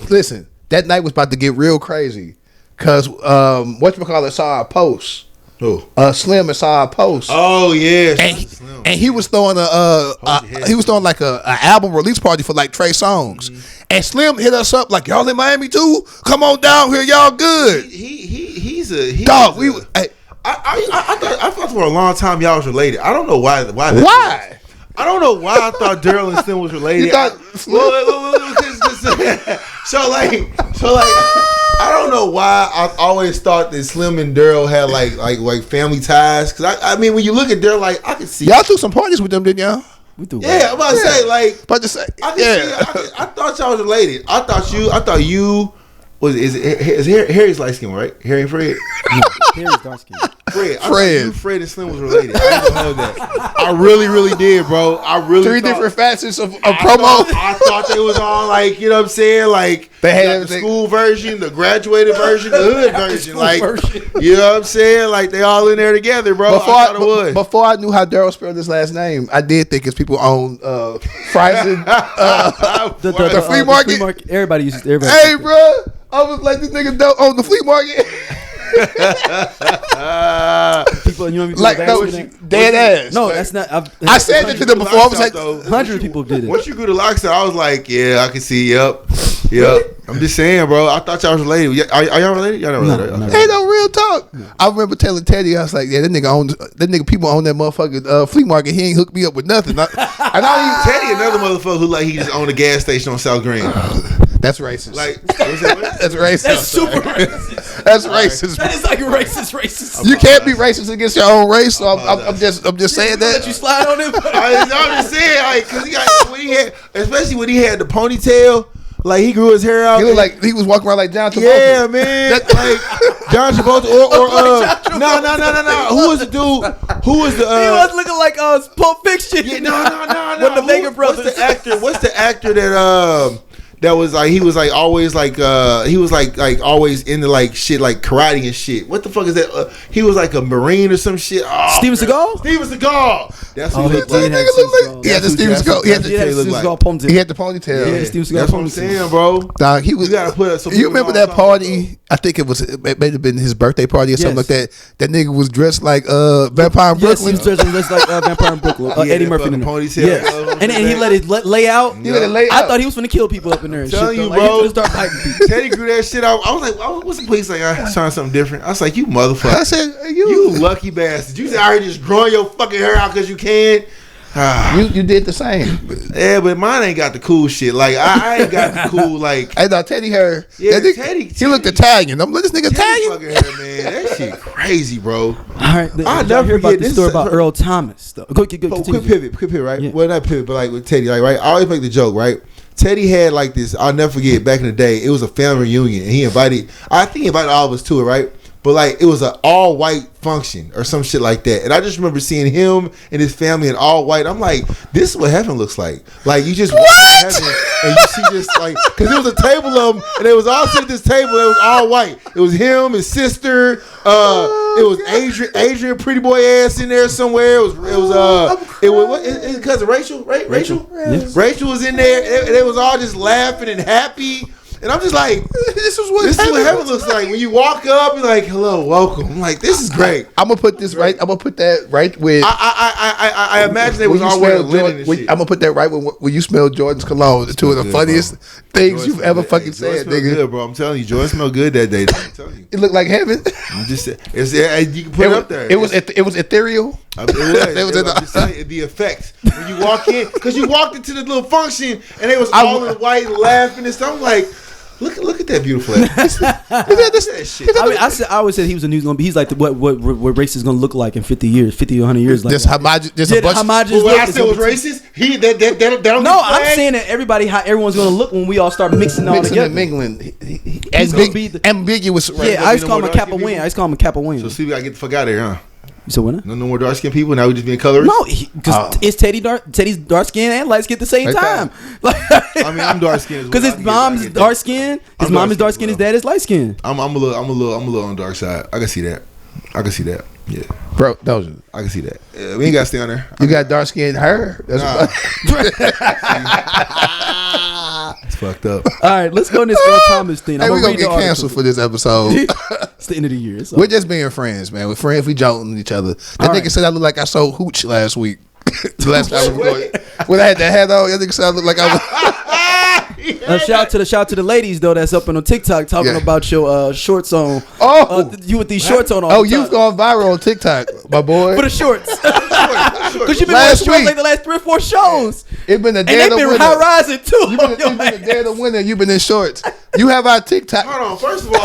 listen, that night was about to get real crazy. Cause whatchamacallit saw our post. Who? Slim and saw our post. Oh yeah. And he was throwing like a album release party for like Trey Songz. Mm-hmm. And Slim hit us up like, y'all in Miami too? Come on down here, y'all good. He's dog. I thought for a long time y'all was related. I don't know why. Why? I don't know why I thought Daryl and Slim was related. You thought So I don't know why I always thought that Slim and Daryl had like family ties. Cause I mean, when you look at Daryl, like I could see y'all took some parties with them, didn't y'all? We do. Yeah, I'm about to say like. About to say, I thought y'all was related. I thought you was Harry's light skin, right? Harry and Fred. No, Harry's dark skin. Fred and Slim was related. I didn't know that. I really did, bro. I really 3 different facets of promo. I thought they was on like, you know what I'm saying? Like they had everything. The school version, the graduated version, the hood version. Like you know what I'm saying? Like they all in there together, bro. Before I knew how Daryl spelled his last name, I did think it's people own Friesen, the flea market. Everybody uses Hey, bro. I was like, this nigga don't own the flea market. People, you know, like no, dead ass. No, that's not. I said it to them before. I was like, 100 people did it. Once you grew to Lockstown, I was like, yeah, I can see. Yep. I'm just saying, bro. I thought y'all was related. Are y'all related? Y'all not related? No. Ain't no real talk. No. I remember telling Teddy, I was like, yeah, that nigga people own that motherfucking flea market. He ain't hooked me up with nothing. Teddy, another motherfucker who like he just owned a gas station on South Green. That's racist. Like, that's racist. That's super racist. That's racist. That is like racist. You can't be racist against your own race. So I'm just saying that. Let you slide on him. I'm just saying, like, cause especially when he had the ponytail. Like he grew his hair out. He looked like he was walking around like John Travolta. Yeah, man. Like John Travolta or no. Who was the dude? Who was the? He was looking like Pulp Fiction. Yeah, no. One of the Vega brothers. What's the actor that was like he was like always like he was like always into like shit like karate and shit. What the fuck is that? He was like a Marine or some shit. Oh, Steven Seagal? Steven Seagal. That's what he looked like. He had the Steven Seagal. He had the ponytail. He had the ponytail. Yeah, Steven Seagal. That's what I'm saying, bro. Dog, he was. You gotta put up some. You remember that party? I think it may have been his birthday party or something like that. That nigga was dressed like Vampire in Brooklyn. Yes, he was dressed like Vampire in Brooklyn. Eddie Murphy in there. Ponytail. Yes. And then he let it lay out. I thought he was finna kill people up in there. And Tell shit, you, like, bro. he start fighting people. Teddy grew that shit out. I was like, what's the police like? I was trying something different. I was like, you motherfucker. I said, you lucky bastard. You out here just growing your fucking hair out because you can. You did the same. Yeah, but mine ain't got the cool shit. Like I ain't got the cool like. I thought Teddy hair. Yeah, Teddy. He looked Italian. I'm like, this nigga Italian. Fucking hair, man. That shit crazy, bro. All right, I never hear about the story about for, Earl Thomas. Though. Quick pivot, right? Yeah. Well, not pivot, but like with Teddy, like right. I always make the joke, right? Teddy had like this. I'll never forget. Back in the day, it was a family reunion, and he invited. I think he invited all of us to it, right? But like it was an all white function or some shit like that. And I just remember seeing him and his family in all white. I'm like, this is what heaven looks like. Like you just walk in heaven and you see just like, because there was a table of them and they was all sitting at this table. It was all white. It was him, his sister. It was Adrian, pretty boy ass in there somewhere. It was his cousin Rachel, right? Rachel. Yes. Rachel was in there. And they was all just laughing and happy. And I'm just like, this is what heaven looks like. When you walk up, you're like, hello, welcome. I'm like, this is great. I'm gonna put this right. I'm gonna put that right with. I imagine they was all wearing linen and shit. I'm gonna put that right when you smell Jordan's cologne. It's two of the funniest things you've ever fucking said, nigga. Good, bro. I'm telling you, Jordan smelled good that day. I'm telling you, it looked like heaven. I'm just saying, you can put it up there. It was ethereal. It was I'm just saying, the effect when you walk in, because you walked into the little function and they was all in white and laughing and stuff. I'm like. Look at that beautiful ass. I mean, I always said he was gonna be. He's like what race is gonna look like in 50 years, 50 to 100 years. Like just homogenous. When I said was racist, that don't. No, I'm saying that how everyone's gonna look when we all start mixing all together. And mingling. Ambiguous. Yeah, I just call him a Kappa Win. So see, we gotta get the fuck out of here, huh? So what? No more dark skinned people. Now we just being colorist. No, because it's Teddy's dark skin and light skin at the same time. Like, I mean, I'm dark skinned because his mom's dark skin. His mom is dark skin. His dad is light skin. I'm a little on the dark side. I can see that. Yeah, bro. Dosia. I can see that. Yeah, we ain't gotta stay on there. You got dark skinned hair. That's it's fucked up. All right, let's go on this Earl Thomas thing. Hey, we're gonna get canceled for this episode. It's the end of the year. So. We're just being friends, man. We're friends. We joking each other. That nigga said I look like I sold hooch last week. The last time we recorded. When I had that hat on, that nigga said I look like I was. Shout out to the ladies though that's up on TikTok talking about your shorts on. You with these shorts on. You've gone viral on TikTok, my boy. For the shorts. Because you've been wearing shorts like the last 3 or 4 shows. It's been a day and they've been high rising too. It's been a day of the winter. You've been in shorts. You have our TikTok. Hold on. First of all,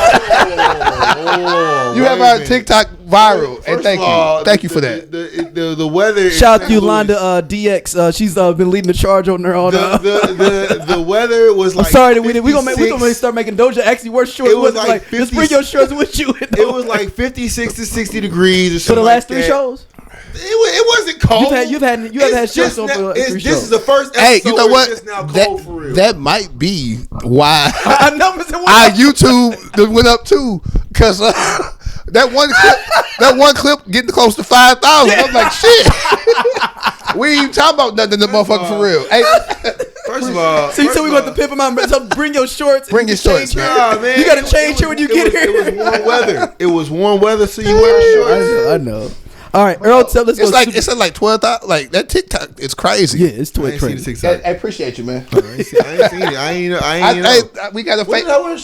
you have our TikTok viral, and thank you for that. The weather. Shout out to Yolanda DX. She's been leading the charge on there all the weather was like. I'm sorry, we're gonna start making Doja actually wear shorts. It was like 50, just bring your shorts with you. It was like 56 to 60 degrees or something. For the last 3 shows. It wasn't cold. You've had shirts on for 3 shows. This is the first episode. Hey, you know what? It's now cold for real. That might be why our numbers our YouTube went up too, because that one clip getting close to 5,000. I'm like, shit. We ain't even talking about nothing in the motherfucker for real. Hey, first of all, so we got to pimp him out. So bring your shorts. Bring your shorts, man. Nah, man. You got to change here when you get here. It was warm weather. It was warm weather, so you wear shorts. I know. All right, Earl, let's go. It's like 12,000. Like that TikTok, it's crazy. Yeah, it's crazy. I appreciate you, man. I ain't seen it. I ain't know. We got a fake. I wore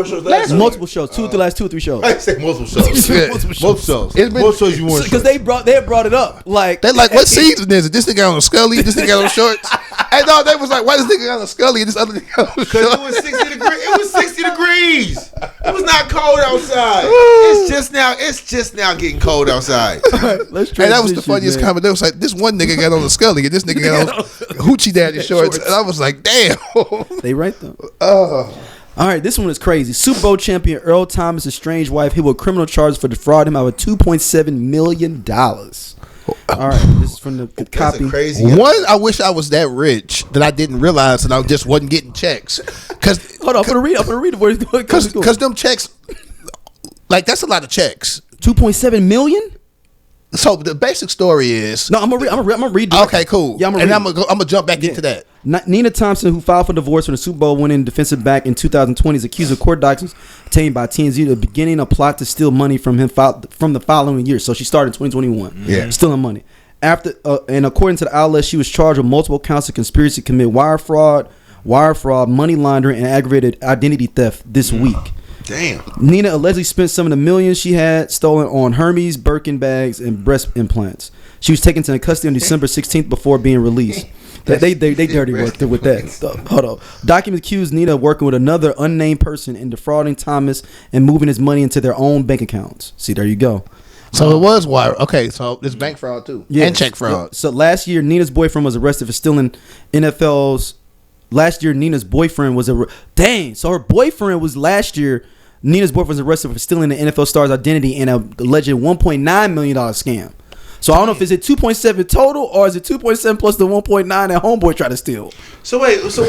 shorts last week. Multiple shows. The last 2 or 3 shows. I say multiple shows. Multiple shows. Most shows you wore shorts. Because they brought it up. Like they like, what season is it? This nigga on a Scully. This nigga on shorts. And no, they was like, why this nigga on a Scully and this other nigga on shorts? Because it was 60 degrees. It was 60 degrees. It was not cold outside. It's just now getting cold outside. Let's try. And that was the funniest comment. They was like, this one nigga got on a Scully and this nigga got on Hoochie Daddy shorts. And I was like, damn. They right though. All right, this one is crazy. Super Bowl champion Earl Thomas' estranged wife hit with criminal charges for defrauding him out of $2.7 million. All right, this is from the That's copy. a crazy. One, I wish I was that rich that I didn't realize that I just wasn't getting checks. Cause Hold on, I'm gonna read it where it's going. Because them checks, like that's a lot of checks. 2.7 million. So the basic story is No, I'm gonna read. okay, cool. Yeah, I'm gonna jump back into that. Nina Thompson, who filed for divorce from the Super Bowl winning defensive back in 2020, is accused of court documents obtained by TMZ of beginning a plot to steal money from him from the following year. So she started in 2021, stealing money. After and according to the outlet, she was charged with multiple counts of conspiracy to commit wire fraud, money laundering, and aggravated identity theft this week. Damn. Nina allegedly spent some of the millions she had stolen on Hermes, Birkin bags, and breast implants. She was taken into custody on December 16th before being released. They dirty worked with that. Hold on. Documents accuse Nina of working with another unnamed person in defrauding Thomas and moving his money into their own bank accounts. See, there you go. So it was wire. Okay, so it's bank fraud too, and check fraud. So last year, Nina's boyfriend was arrested for stealing NFL's. Last year, Nina's boyfriend was So her boyfriend was last year. Nina's boyfriend was arrested for stealing the NFL star's identity in a alleged $1.9 million scam. So I don't know if it's 2.7 total or is it 2.7 plus the 1.9 that homeboy tried to steal. So wait, is the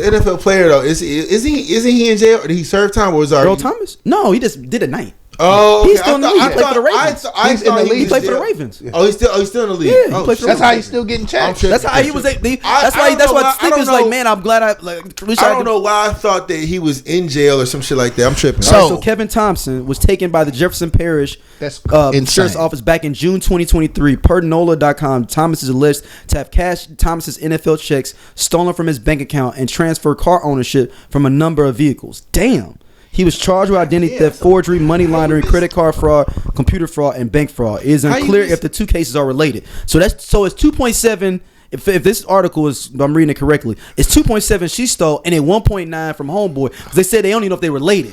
NFL player though? Isn't he in jail or did he serve time or was already? Earl Thomas? No, he just did a night. Oh, okay. He's still in the league. He played for the Ravens. He's in the league. He played for the Ravens. Oh, he's still in the league. Yeah, he played for the That's how he's still getting checks. That's how he was. That's why Sleep is like, man, I'm glad I don't know why I thought that he was in jail or some shit like that. I'm tripping. So Kevin Thompson was taken by the Jefferson Parish Sheriff's Office back in June 2023. Per NOLA.com, Thomas is alleged to have cashed Thomas's NFL checks stolen from his bank account and transferred car ownership from a number of vehicles. Damn. He was charged with identity theft, forgery, money laundering, credit card fraud, computer fraud, and bank fraud. It is unclear if the two cases are related. So it's 2.7. If this article is, I'm reading it correctly, it's 2.7 she stole and then 1.9 from homeboy. Because they said they don't even know if they're related.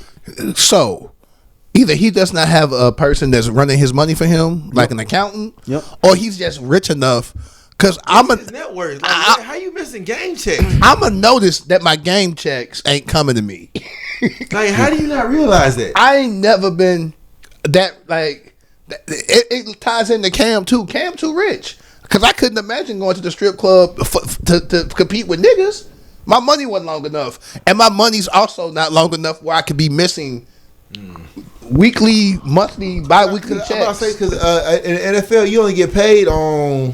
So either he does not have a person that's running his money for him, like an accountant, or he's just rich enough. Cause net worth. How you missing game checks? I'ma notice that my game checks ain't coming to me. Like, how do you not realize that? I ain't never been that like. It ties into Cam too. Cam too rich. Cause I couldn't imagine going to the strip club to compete with niggas. My money wasn't long enough, and my money's also not long enough where I could be missing weekly, monthly, bi-weekly checks. I'm about to say because in the NFL you only get paid on.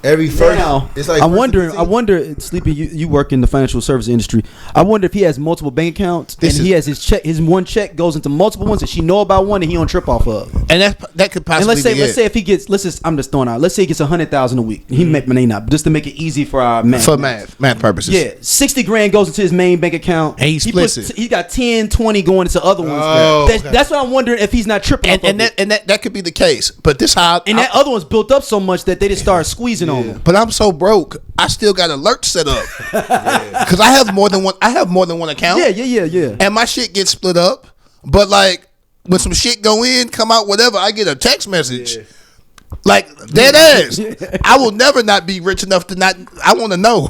Every first, it's like I wonder, Sleepy, you work in the financial service industry. I wonder if he has multiple bank accounts he has his check. His one check goes into multiple ones, and she know about one, and he don't trip off of. And that could possibly. And let's say if he gets, I'm just throwing out. Let's say he gets $100,000 a week. He may not, just to make it easy for our math. For math purposes. Yeah, $60,000 goes into his main bank account, and he splits it. He got 10, 20 going into other ones. That's what I'm wondering if he's not tripping. And that could be the case. But that other one's built up so much that they just start squeezing on him. But I'm so broke, I still got alerts set up because I have more than one. I have more than one account. Yeah. And my shit gets split up. But like when some shit go in, come out, whatever, I get a text message. Yeah. Like dead ass. I will never not be rich enough to not. I want to know.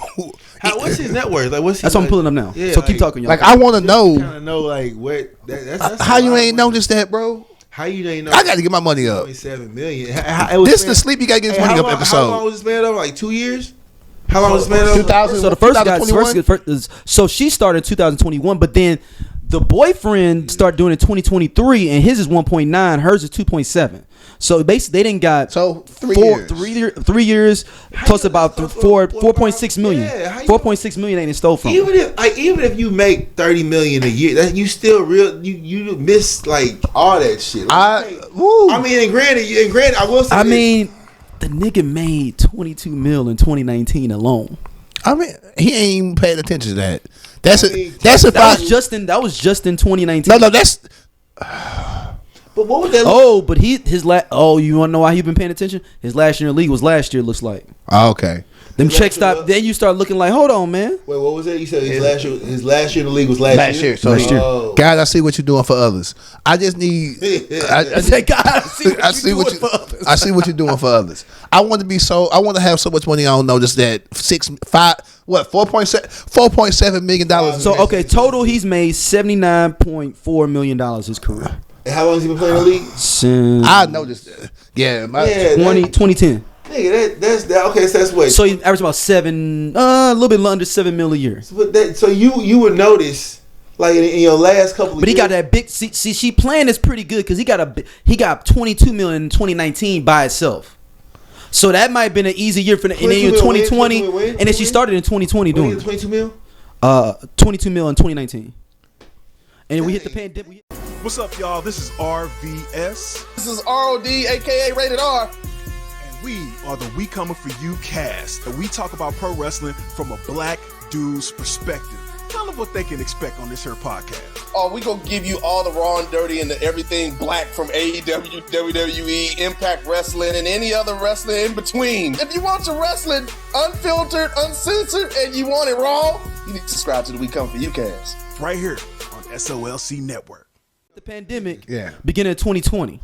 What's his net worth? Like that's what I'm pulling up now. Yeah, so keep talking. Like I want to know. Kind of know like what. That's how you ain't noticed that, bro. How you ain't know? I got to get my money up. $7 million. This the sleep you got to get his money up episode. How long was this man over? Like 2 years? How long was this man over? 2000. So the first she started in 2021, but then the boyfriend started doing it in 2023, and his is 1.9, hers is 2.7. So basically, they didn't got 3 years plus about 4.6 million. 4.6 million they didn't stole from. Even if you make $30 million a year, that you still you miss like all that shit. And granted, I will say. I mean, the nigga made 22 mil in 2019 alone. I mean, he ain't even paying attention to that. That was just in 2019. No, that's. But what was that? You want to know why he been paying attention? His last year in the league was last year. Looks like. Oh, okay. Them checks stopped. Then you start looking like, hold on, man. Wait, what was that? You said his last year in the league was last year. So God, I see what you're doing for others. I just need. I see what you're doing for others. I want to have so much money. I don't know. Just that $4.7 million. So okay, total he's made $79.4 million his career. And how long has he been playing in the league? Since I noticed that. Yeah, 2010. Nigga, that's okay. So that's what. So he averaged about a little bit under $7 million a year. So you would notice, like in your last couple of But years. he got that big. See, she playing is pretty good because he got 22 million in 2019 by itself. So that might have been an easy year for the. And then in 2020, and then she started in 2020 doing 22 mil. 22 mil in 2019, and then we hit the pandemic. What's up, y'all? This is RVS. This is ROD, aka Rated R. And we are the We Coming For You cast. And we talk about pro wrestling from a black dude's perspective. Tell them what they can expect on this here podcast. Oh, we gonna give you all the raw and dirty and the everything black from AEW, WWE, Impact Wrestling, and any other wrestling in between. If you want your wrestling unfiltered, uncensored, and you want it raw, you need to subscribe to the We Come For You cast. Right here on SOLC Network. The pandemic, beginning of 2020.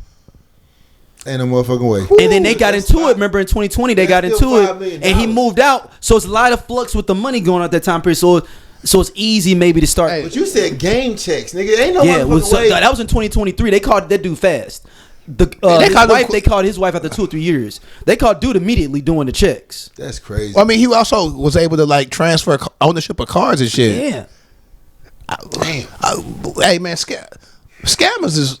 Ain't no motherfucking way. And then they got into it. Remember in 2020 they got into it, and he moved out. So it's a lot of flux with the money going on at that time period. So it's easy maybe to start. But you said game checks, nigga. Ain't no motherfucking way. That was in 2023. They called that dude fast. They called his wife after 2 or 3 years. They called dude immediately doing the checks. That's crazy. Well, I mean, he also was able to like transfer ownership of cars and shit. Yeah. Hey man, scammers is.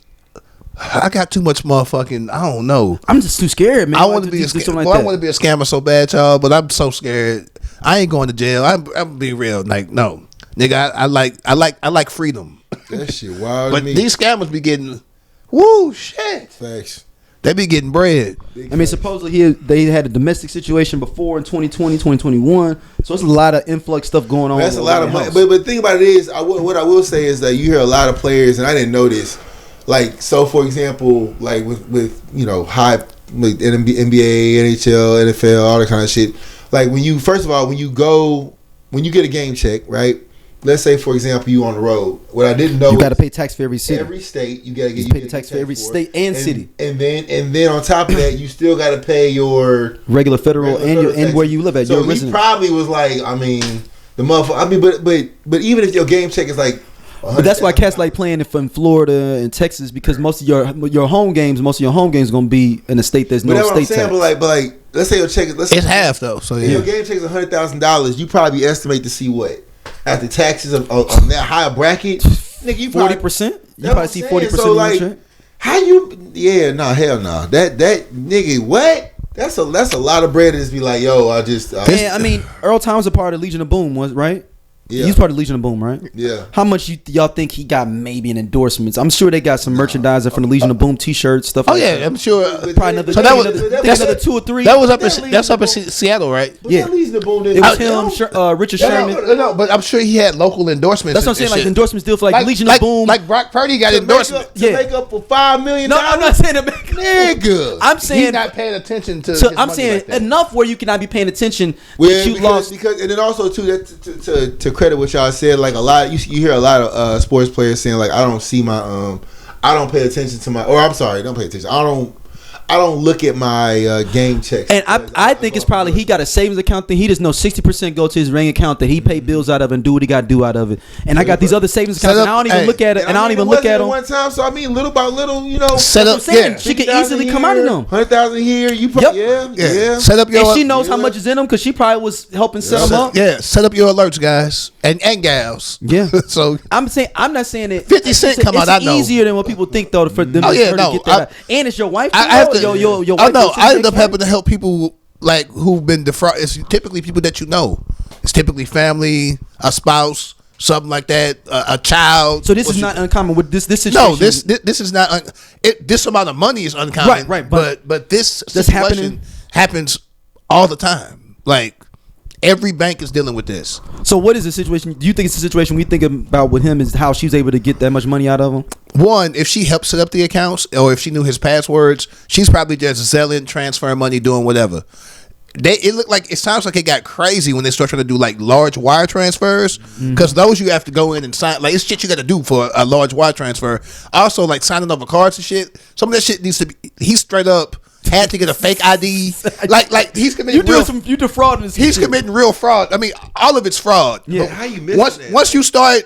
I got too much motherfucking. I don't know. I'm just too scared, man. I want to be a scammer. I want to be a scammer so bad, y'all. But I'm so scared. I ain't going to jail. I'm being real. Like no, nigga. I like freedom. That shit wild. But these scammers be getting, woo shit. Facts. They be getting bread. I mean, supposedly they had a domestic situation before in 2020, 2021. So it's a lot of influx stuff going on. That's a lot of money. But the thing about it is, what I will say is that you hear a lot of players, and I didn't know this. Like, so for example, like with you know, high like NBA, NHL, NFL, all that kind of shit. Like when you get a game check, right? Let's say for example you on the road. What I didn't know, you got to pay tax for every city. Every state you got to pay tax for every state and city. And then on top of that, you still got to pay your regular federal and where you live at. So your he residence. probably was like, I mean, the motherfucker. I mean, but even if your game check is like. But that's why cats like playing from Florida and Texas because most of your home games gonna be in a state that's no state tax. But like, let's say your check is it's half though. So yeah, your game check is $100,000. You probably estimate to see what after taxes on that higher bracket, nigga, you 40%. You probably see 40%. So like, how you? Yeah, no, hell no. That nigga, what? That's a lot of bread to just be like, yo, I mean, Earl Thomas a part of Legion of Boom, was right? Yeah. He's part of Legion of Boom, right? Yeah. How much y'all think he got maybe in endorsements? I'm sure they got some merchandising from the Legion of Boom T-shirts, stuff like that. I'm sure. Probably another, so another 2 or 3. That was up in Seattle, right? Yeah. It was him, Richard Sherman. No, but I'm sure he had local endorsements. That's what I'm saying, like endorsements deal for like Legion of Boom. Like Brock Purdy got endorsements. To make up for $5 million. No, I'm not saying that. Nigga. I'm saying he's not paying attention to. So I'm saying enough where you cannot be paying attention that you lost. Because and then also too that to credit what y'all said. Like a lot, you hear a lot of sports players saying like, I don't see my I don't pay attention to my, or I'm sorry, don't pay attention. I don't look at my game checks. And I think it's probably he got a savings account thing. He just know 60% go to his ring account that he pay bills out of and do what he got to do out of it. And I got these other savings accounts. And I don't even look at it. And I don't even look at them. One time, so I mean, little by little, you know, set up. Yeah, she can easily come out of them. 100,000 here. You probably, yeah. Set up your. And she knows how much is in them because she probably was helping set them up. Yeah, set up your alerts, guys and gals. Yeah. So I'm not saying it. 50 Cent come out. I know. It's easier than what people think though for them to get that out. And it's your wife. I have to. Your wife. No, I end up having to help people like who've been defrauded. It's typically people that you know. It's typically family, a spouse, something like that, a child. So this is not uncommon with this situation. No, this is not. This amount of money is uncommon. Right. But this situation happens all the time. Like every bank is dealing with this. So what is the situation? Do you think it's the situation we think about with him is how she was able to get that much money out of him? One, if she helped set up the accounts or if she knew his passwords, she's probably just selling, transferring money, doing whatever. It sounds like it got crazy when they start trying to do like large wire transfers because those you have to go in and sign. Like it's shit you got to do for a large wire transfer. Also, like signing over cards and shit. Some of that shit needs to be. He straight up had to get a fake ID. Like he's committing. You defrauding. He's committing real fraud. I mean, all of it's fraud. Yeah, how you missing that? Once you start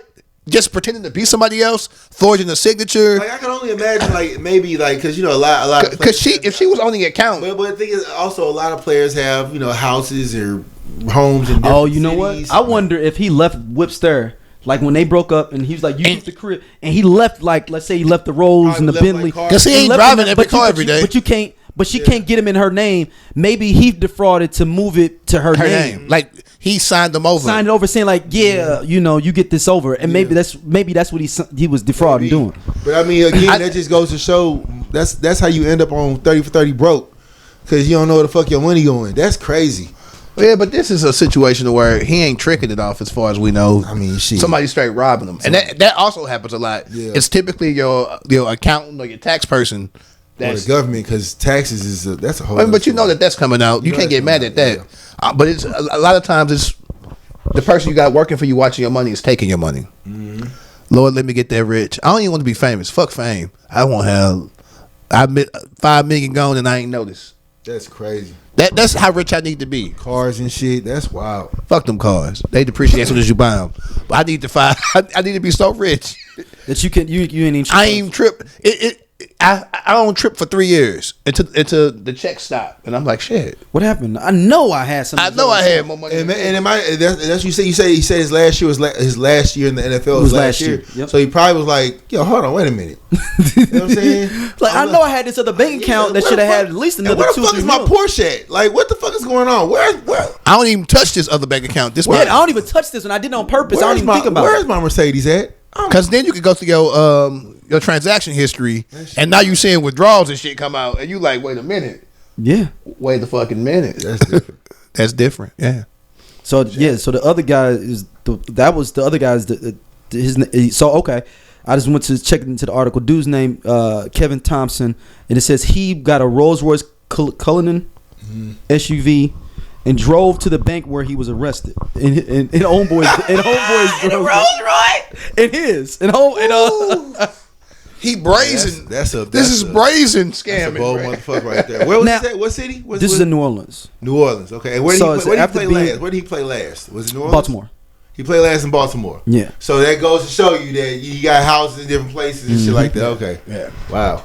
just pretending to be somebody else, forging a signature. Like I can only imagine, like maybe like because a lot of because if she was on the account, but the thing is also a lot of players have houses or homes in different you know cities. what? I wonder if he left Whips there. Like when they broke up, and he was like, "You keep the crib," and he left. Like, let's say he left the Rolls and the Bentley, because he ain't driving every car every day. But you can't. But she can't get him in her name. Maybe he defrauded to move it to her name. Like he signed them over. Signed it over, saying like, you get this over, and maybe that's what he was defrauding doing. But I mean, again, that just goes to show that's how you end up on 30 for 30 broke, because you don't know where the fuck your money going. That's crazy. Yeah, but this is a situation where he ain't tricking it off, as far as we know. I mean, shit. Somebody straight robbing him, and that also happens a lot. Yeah. It's typically your accountant or your tax person. That's the government, because taxes that's a whole. But you know that's coming out. You can't get mad at that. Yeah. But it's a lot of times it's the person you got working for you, watching your money, is taking your money. Mm-hmm. Lord, let me get that rich. I don't even want to be famous. Fuck fame. I won't have. I admit 5 million gone and I ain't noticed. That's crazy. That's how rich I need to be. Cars and shit. That's wild. Fuck them cars. They depreciate as soon as you buy them. But I need to be so rich that you ain't even. I ain't trip. I don't trip for 3 years until the check stopped, and I'm like, shit. What happened? I know I had something. I know I had more money. And that's you say. He said his last year was his last year in the NFL. Was last year. Yep. So he probably was like, yo, hold on, wait a minute. You know what I'm saying? Like I know I had this other bank account that should have had at least another 2-3 million. Where the fuck is my Porsche at? Like, what the fuck is going on? Where? I don't even touch this other bank account. I don't even touch this one. I did it on purpose. I don't even think about it. Where's my Mercedes at? Because then you can go to your transaction history, and now you seeing withdrawals and shit come out, and you like, wait a minute. Yeah. Wait a fucking minute. That's different. That's different. Yeah. So so the other guy is that was the other guy's okay. I just went to check into the article. Dude's name Kevin Thompson, and it says he got a Rolls Royce Cullinan SUV. And drove to the bank where he was arrested. And homeboys drove Rolls Royce. He brazen. This is brazen scamming. That's a bold motherfucker right there. Where was that? What city? This is in New Orleans. New Orleans. Okay. And where did he play last? Where did he play last? Was it New Orleans? Baltimore. He played last in Baltimore. Yeah. So that goes to show you that you got houses in different places and shit like that. Okay. Yeah. Wow.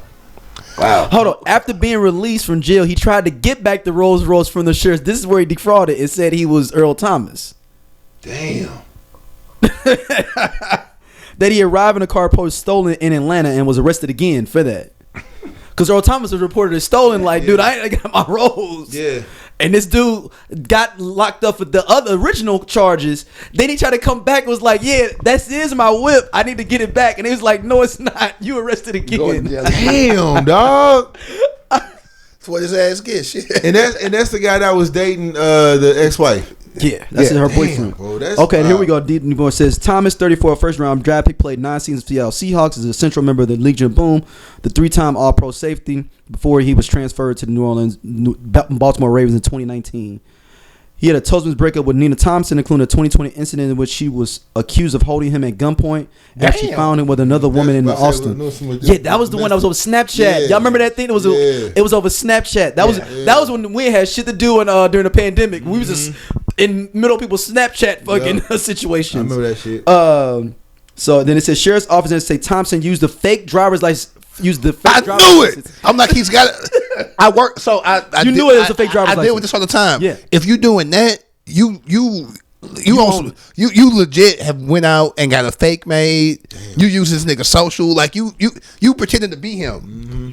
Hold on. After being released from jail, he tried to get back the Rolls Royce from the sheriff. This is where he defrauded. It said he was Earl Thomas. Damn. That he arrived in a car post stolen in Atlanta and was arrested again for that. Because Earl Thomas was reported as stolen. Like, dude, I got my Rolls. Yeah. And this dude got locked up with the other original charges. Then he tried to come back and was like, yeah, that is my whip. I need to get it back. And he was like, no, it's not. You arrested again. Damn, dog. That's what his ass gets. And that's the guy that was dating the ex-wife. Yeah, that's her boyfriend. Bro, okay, here we go. It says Thomas, 34, first round draft pick, played 9 seasons for Seattle Seahawks, is a central member of the Legion of Boom, the 3-time All-Pro safety before he was transferred to the Baltimore Ravens in 2019. He had a husband's breakup with Nina Thompson, including a 2020 incident in which she was accused of holding him at gunpoint after she found him with another woman in Austin. Yeah, that was the one that was over Snapchat. Yeah. Y'all remember that thing? It was over Snapchat. That was when we had shit to do during the pandemic. We was just in middle of people's Snapchat fucking situations. I remember that shit. So then it says sheriff's officers say Thompson used the fake driver's license. I knew it. I'm like, he's got it. I work, so I you knew it was a fake driver's license. I deal with this all the time. Yeah. If you doing that, you legit have went out and got a fake made. Damn. You use this nigga social, like you pretending to be him. Mm-hmm.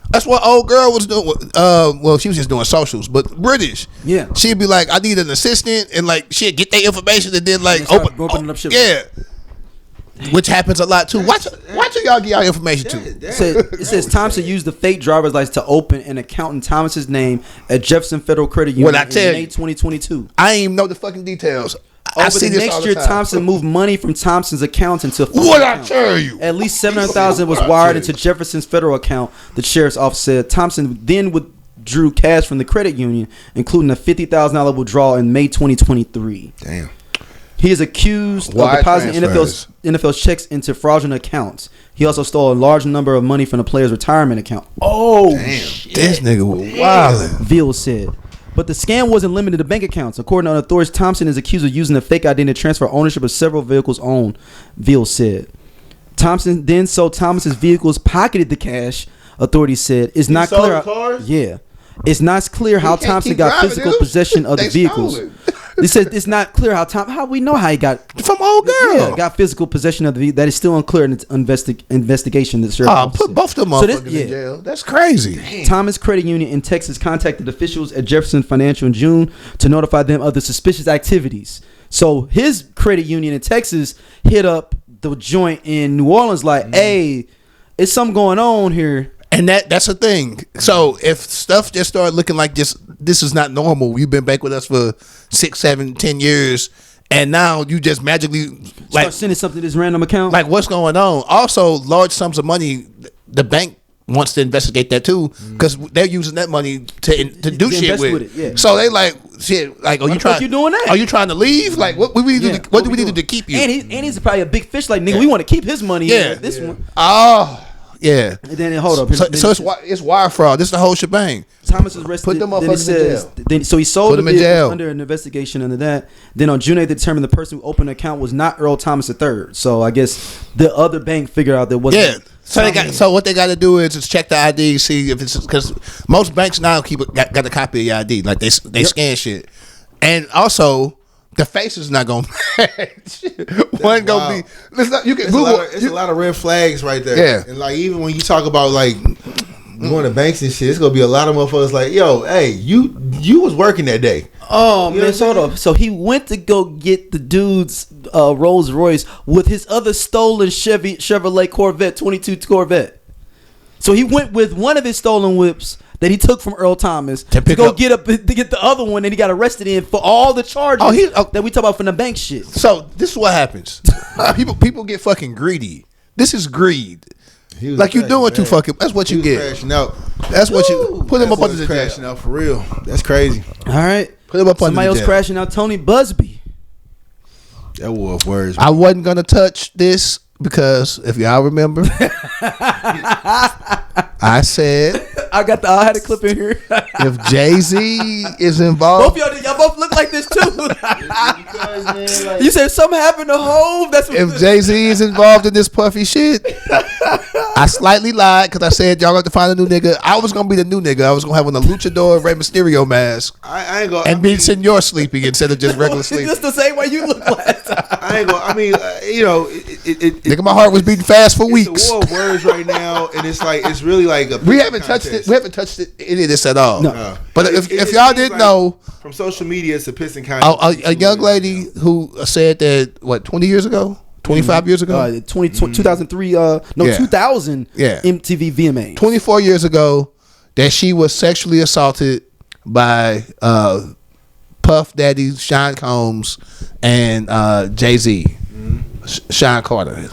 That's what old girl was doing. Well, she was just doing socials, but British. Yeah. She'd be like, I need an assistant, and like she'd get their information and then like open up shit. Yeah. Which happens a lot too. Watch who y'all get y'all information to. It says Thompson used the fake driver's license to open an account in Thomas's name at Jefferson Federal Credit Union in May 2022. I ain't even know the fucking details. Over the next year, Thompson moved money from Thompson's account into what I tell you. At least $700,000 was wired into Jefferson's federal account. The sheriff's office said Thompson then withdrew cash from the credit union, including a $50,000 withdrawal in May 2023. Damn. He is accused of depositing NFL's checks into fraudulent accounts. He also stole a large number of money from the player's retirement account. Oh, damn. Shit. This nigga was wildin'. Veal said. But the scam wasn't limited to bank accounts. According to authorities, Thompson is accused of using a fake identity to transfer ownership of several vehicles owned, Veal said. Thompson then sold Thomas's vehicles, pocketed the cash, authorities said. It's not clear. Cars? Yeah. It's not clear how Thompson got physical possession of the vehicles. They said it's not clear how we know how he got from old girl. Yeah, got physical possession of the vehicle. That is still unclear in its investigation. Put both of them motherfuckers in jail. That's crazy. Damn. Thomas Credit Union in Texas contacted officials at Jefferson Financial in June to notify them of the suspicious activities. So his credit union in Texas hit up the joint in New Orleans like, hey, it's something going on here. And that's a thing. So if stuff just started looking like this is not normal. You've been back with us for 6, 7, 10 years, and now you just magically start sending something to this random account. Like, what's going on? Also, large sums of money. The bank wants to investigate that too, because they're using that money to do shit with it. Yeah. So they like shit. Like, are you doing that? Are you trying to leave? Like, what do we need to keep you? And he's probably a big fish. Like, nigga, we want to keep his money. Yeah. This one. Oh. Yeah. And then hold up. So it's wire fraud. This is the whole shebang. Thomas is arrested. Put them motherfuckers in jail. So he sold the vehicle under an investigation under that. Then on June 8th, they determined the person who opened the account was not Earl Thomas III. So I guess the other bank figured out there wasn't. Yeah. So what they got to do is check the ID, see if it's, because most banks now got a copy of your ID. Like they scan shit, and also. The face is not gonna match. One gonna be. You can Google. It's a lot of red flags right there. Yeah, and like even when you talk about like going to banks and shit, it's gonna be a lot of motherfuckers like, yo, hey, you was working that day. Oh man, hold up. So he went to go get the dude's Rolls Royce with his other stolen Chevrolet Corvette 22 Corvette. So he went with one of his stolen whips that he took from Earl Thomas to go get the other one, and he got arrested in for all the charges that we talk about from the bank shit. So this is what happens. people get fucking greedy. This is greed. Like you doing too fucking. That's what you get. Crashing out. That's what you put him up under the crashing out for real. That's crazy. All right, put him up under somebody else crashing out. Tony Buzbee. That was words. I wasn't gonna touch this because if y'all remember, I said. I had a clip in here. If Jay-Z is involved, y'all both look like this too. You said something happened to Hov. That's what if Jay-Z is involved in this puffy shit. I slightly lied because I said y'all got to find a new nigga. I was gonna be the new nigga. I was gonna have on a luchador Rey Mysterio mask. I ain't gonna. And be Senor sleeping instead of just regular sleeping. Just the same way you look last time. I ain't gonna. I mean, nigga, my heart was beating fast for weeks. It's a war of words right now, and it's really like a. We haven't touched it. We haven't touched any of this at all. No. But if y'all didn't know, from social media, it's a pissing contest. A young lady who said that 20 years ago, 25 years ago, 2003. 2000. Yeah. MTV VMA. 24 years ago, that she was sexually assaulted by Puff Daddy, Sean Combs, and Jay-Z, Sean Carter,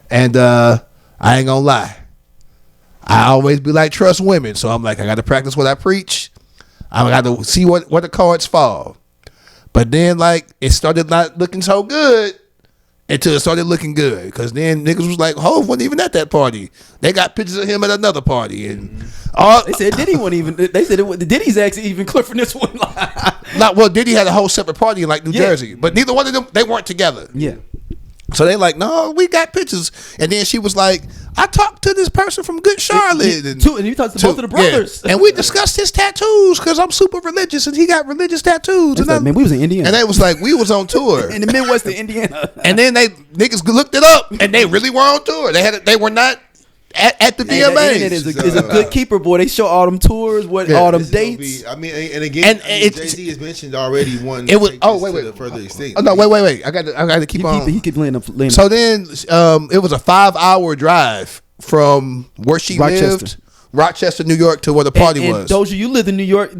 and I ain't gonna lie. I always be like, trust women. So I'm like, I got to practice what I preach. I got to see what the cards fall. But then, like, it started not looking so good until it started looking good. Because then niggas was like, Hov wasn't even at that party. They got pictures of him at another party. And they said Diddy wasn't even. They said Diddy's actually even clear from this one. Diddy had a whole separate party in like New Jersey. But neither one of them, they weren't together. Yeah. So they like, no, we got pictures. And then she was like, I talked to this person from Good Charlotte. And you talked to both of the brothers. Yeah. And we discussed his tattoos because I'm super religious and he got religious tattoos. And like, man, we was in Indiana. And they was like, we was on tour. In the Midwest of Indiana. And then niggas looked it up and they really were on tour. They were not at the VMAs. The internet is a good keeper, boy. They show all them tours, all them dates. And again, Jay-Z has mentioned already one. It was wait. Further extent. Oh no, wait. I got to keep on. He keep laying up. So then, it was a 5-hour drive from where she lived, Rochester, New York, to where the party was. Doja, you live in New York.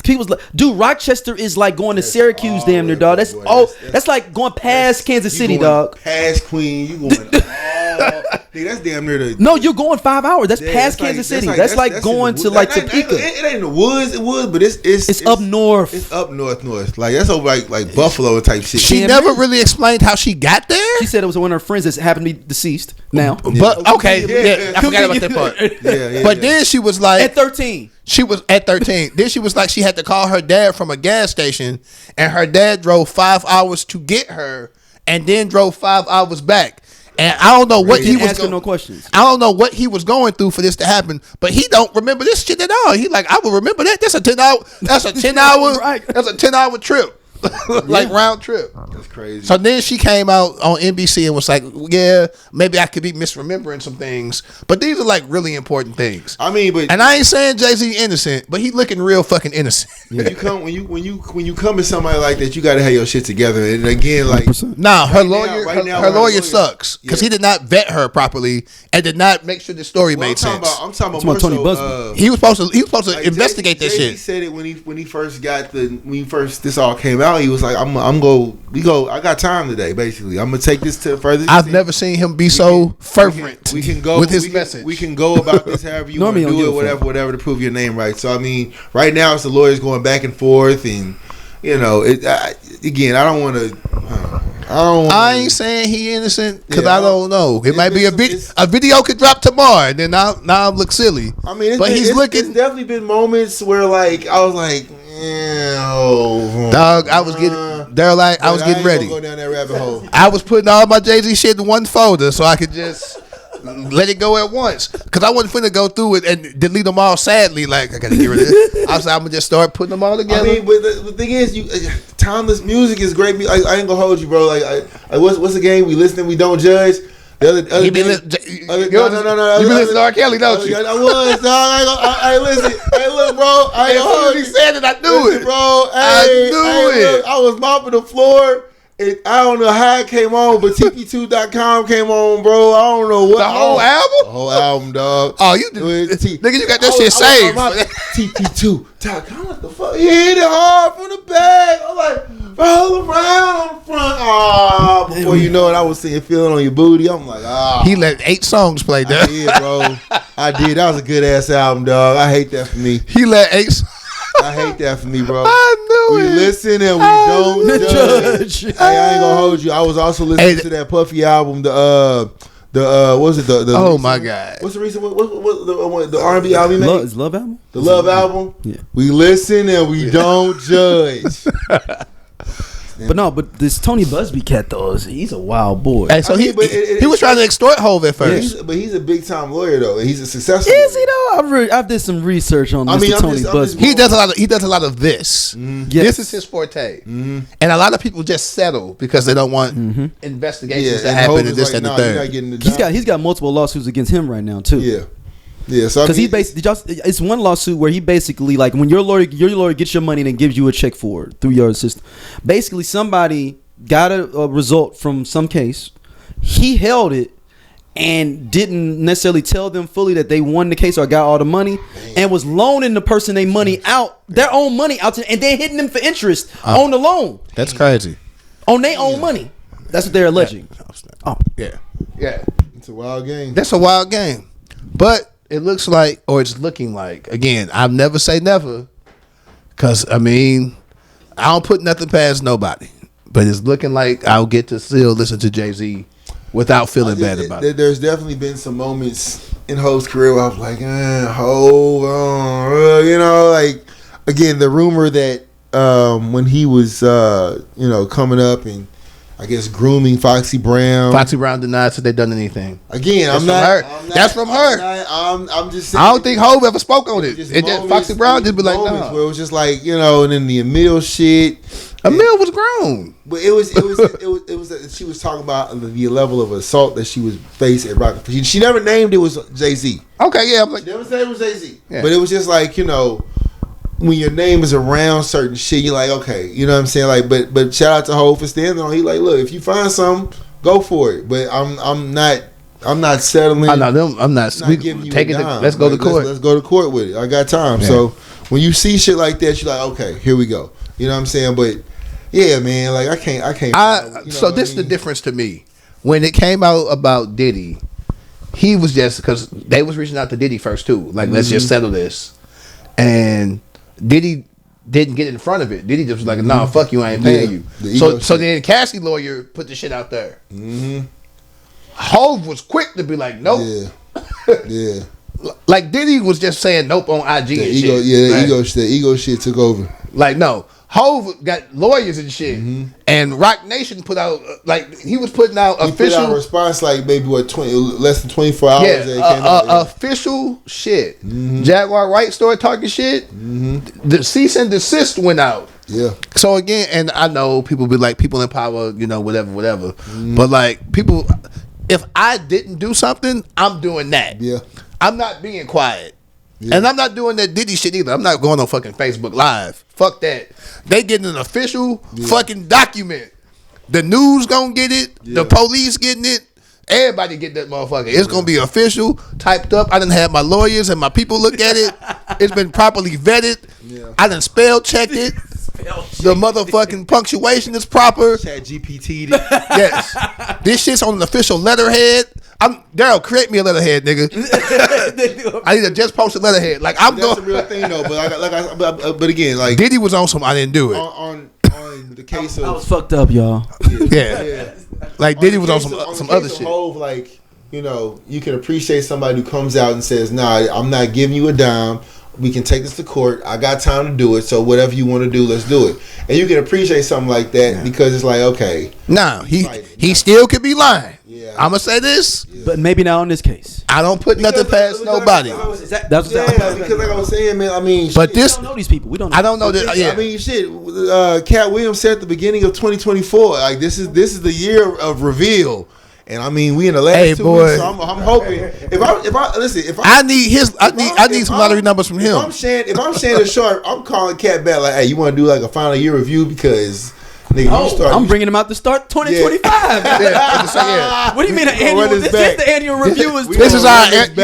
People was like, dude, Rochester is like going to Syracuse, damn near, dog. That's like going past Kansas City, dog. Past Queen, you going all Nigga, that's damn near the. No, you're going 5 hours. That's Yeah, past that's like- Kansas City. that's That's like- like that's in going the to wood- like that ain't- Topeka. It ain't in the woods. It was, but It's up north. It's up north. Like that's over like Buffalo type shit. She never really explained how she got there. She said it was one of her friends that happened to be deceased now. But okay, yeah, I forgot about that part. But then she was like, At 13. she was at 13. Then she was like, she had to call her dad from a gas station, and her dad drove 5 hours to get her, and then drove 5 hours back. And I don't know what he was asking no questions. I don't know what he was going through for this to happen, but he don't remember this shit at all. He like, I will remember that. That's a 10-hour. That's a 10-hour. Right. That's a 10-hour trip. Like round trip. That's crazy. So then she came out on NBC and was like, yeah, maybe I could be misremembering some things, but these are like really important things. I mean, but And I ain't saying Jay-Z innocent, but he looking real fucking innocent. when you come to somebody like that, you got to have your shit together. And again, like 100%. Nah, her right now, her lawyer sucks because he did not vet her properly and did not make sure the story well, made sense. I'm talking about Talking more about Tony so, Buzbee. He was supposed to like investigate that Jay-Z shit. said it when he first got this all came out. He was like, I got time today. Basically, I'm gonna take this to further. I've never seen him be so fervent We can go with his we can- message. We can go about this however you want to Normally do don't it, give a fuck. whatever to prove your name right. So I mean, right now it's the lawyers going back and forth, and you know, again, I don't want to. I ain't saying he innocent because Yeah, I don't know. It might be it's- a video could drop tomorrow, and then now I look silly. I mean, but he's it's looking. definitely been moments where like I was like, Dog, I was getting. They're like, I was getting ready. Go down that rabbit hole. I was putting all my Jay-Z shit in one folder so I could just let it go at once. Because I wasn't finna go through it and delete them all sadly. Like, I gotta get rid of this. I was like, I'm gonna just start putting them all together. I mean, but the thing is, timeless music is great. I ain't gonna hold you, bro. Like, what's the game? We listen, we don't judge. The other You be day- no. no. You be listening to R. Kelly, don't you? I was, dog. I listen. Hey, look, bro. I ain't As gonna soon hold as he you. said it, I knew Listen, it. bro. I Hey, knew hey, it. look, I was mopping the floor. I don't know how it came on, but TP2.com came on, bro. I don't know what. The whole album? The whole album, dog. Oh, you nigga, you got that shit saved. TP2.com. What the fuck? He hit it hard from the back. I'm like, roll around on the front. Oh, before you know it, I was seeing feeling on your booty. I'm like, ah. He let 8 songs play, I dog. did, bro. I did. That was a good ass album, dog. I hate that for me. He let 8 songs. I hate that for me, bro. I knew We it. listen and we don't judge. Hey, I ain't gonna hold you. I was also listening to that Puffy album. What was it? The Oh recent- my God. What's the recent? What the R&B album he made? Is Love album? The Love album. Yeah. We listen and we don't judge. But this Tony Buzbee cat though, he's a wild boy. Hey, so I mean, but he was trying to extort Hov at first. But he's a big time lawyer though, and he's a successful. Is he lawyer. though? I've did some research on I mean, I'm Tony just- I'm just- Buzbee. He does a lot of this. Yes. This is his forte, and a lot of people just settle because they don't want investigations to and happen Hov and is this like, and the nah, you're not third. getting the He's got multiple lawsuits against him right now too. Yeah. So Because he basically it's one lawsuit where he basically like when your lawyer gets your money and then gives you a check for it through your system. Basically, somebody got a result from some case. He held it and didn't necessarily tell them fully that they won the case or got all the money, and was loaning the person their money out, their own money out, and then hitting them for interest on the loan That's crazy. on their own money. That's what they're alleging. Oh, Yeah. It's a wild game. That's a wild game, but it looks like, or it's looking like, again, I'll never say never, because I mean, I don't put nothing past nobody, but it's looking like I'll get to still listen to Jay-Z without feeling bad about it. There's definitely been some moments in Hov's career where I was like, Hov, you know, like again, the rumor that when he was, coming up and I guess grooming Foxy Brown. Foxy Brown denies that they done anything. Again, That's I'm from not. her. I'm not- That's from her. I'm just saying. I don't think Hov ever spoke on it. Just It just, moments- Foxy Brown just be like, moments no. where it was just like, and then the Emil shit. Emil was grown. But it was she was talking about the level of assault that she was facing at Rocket. She never named it was Jay-Z. Okay, yeah. I'm like, She never said it was Jay-Z. Yeah. But it was just like, when your name is around certain shit, you're like, okay, you know what I'm saying? Like, but shout out to Hov for standing on. He like, look, if you find something, go for it. But I'm not settling. I'm not. Not We giving you take a it. dime. Let's go to Like, court. Let's go to court with it. I got time. Yeah. So when you see shit like that, you're like, okay, here we go. You know what I'm saying? But yeah, man, like I can't. So this is the difference to me. When it came out about Diddy, he was just because they was reaching out to Diddy first too. Like, let's just settle this, and Diddy didn't get in front of it. Diddy just was like, "Nah, fuck you, I ain't paying you." So then Cassie lawyer put the shit out there. Hov was quick to be like, "Nope." Yeah. Like Diddy was just saying nope on IG and shit. The ego shit took over. Like, no. Hov got lawyers and shit. And Rock Nation put out, like, he was putting out official. He put out a response like maybe, less than 24 hours. Yeah, that it came out. Official shit. Jaguar Wright started talking shit. The cease and desist went out. Yeah. So again, and I know people be like, people in power, you know, whatever. But like, people, if I didn't do something, I'm doing that. Yeah. I'm not being quiet. Yeah. And I'm not doing that Diddy shit either. I'm not going on fucking Facebook Live. Fuck that. They getting an official fucking document. The news gonna get it. The police getting it. Everybody get that motherfucker. It's gonna be official, typed up. I done had my lawyers and my people look at it. It's been properly vetted. I done spell checked it. The motherfucking punctuation is proper. Chat GPT. Yes. This shit's on an official letterhead. Daryl, create me a letterhead, nigga. I need to just post a letterhead. Like, I'm That's going. a real thing though. But again, like Diddy was on some. I didn't do it. On the case of I was fucked up, y'all. Yeah. Like Diddy was on some other shit. Hov, like, you know, you can appreciate somebody who comes out and says, "Nah, I'm not giving you a dime. We can take this to court. I got time to do it. So whatever you want to do, let's do it." And you can appreciate something like that because it's like, okay, nah, he still could be lying. Yeah. I'm gonna say this, but maybe not on this case. I don't put nothing past nobody. Because like I was saying, man. I mean, but we don't know these people. We don't. I don't know this. Yeah. I mean, shit. Cat Williams said at the beginning of 2024, like this is the year of reveal. And I mean, we in the last 2 weeks, so I'm hoping. If I need some lottery numbers from him. If I'm Shannon Sharp, I'm calling Cat back like, "Hey, you want to do like a final year review because nigga, I'm bringing him out to start 2025. What do you mean an annual? This is the annual review. This is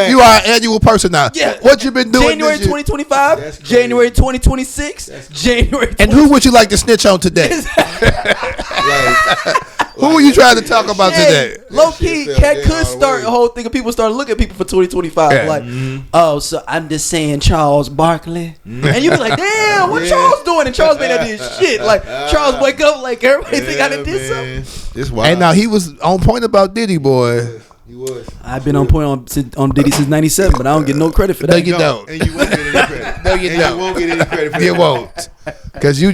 you are an annual person now. Yeah. What you been doing? January 2025, January 2026, January. And who would you like to snitch on today? Who are you trying to talk about today? Low key, Cat could start a whole thing of people start looking at people for 2025. Yeah. Like, oh, so I'm just saying Charles Barkley. And you be like, damn, what Charles doing? And Charles may not did shit. Like, Charles wake up like everybody think I done did something. It's wild. And now he was on point about Diddy, boy. He was. I've been on point on Diddy since '97, but I don't get no credit for that. No, you don't. And you won't get any credit. No, you don't. You won't get any credit for that. You won't. Because you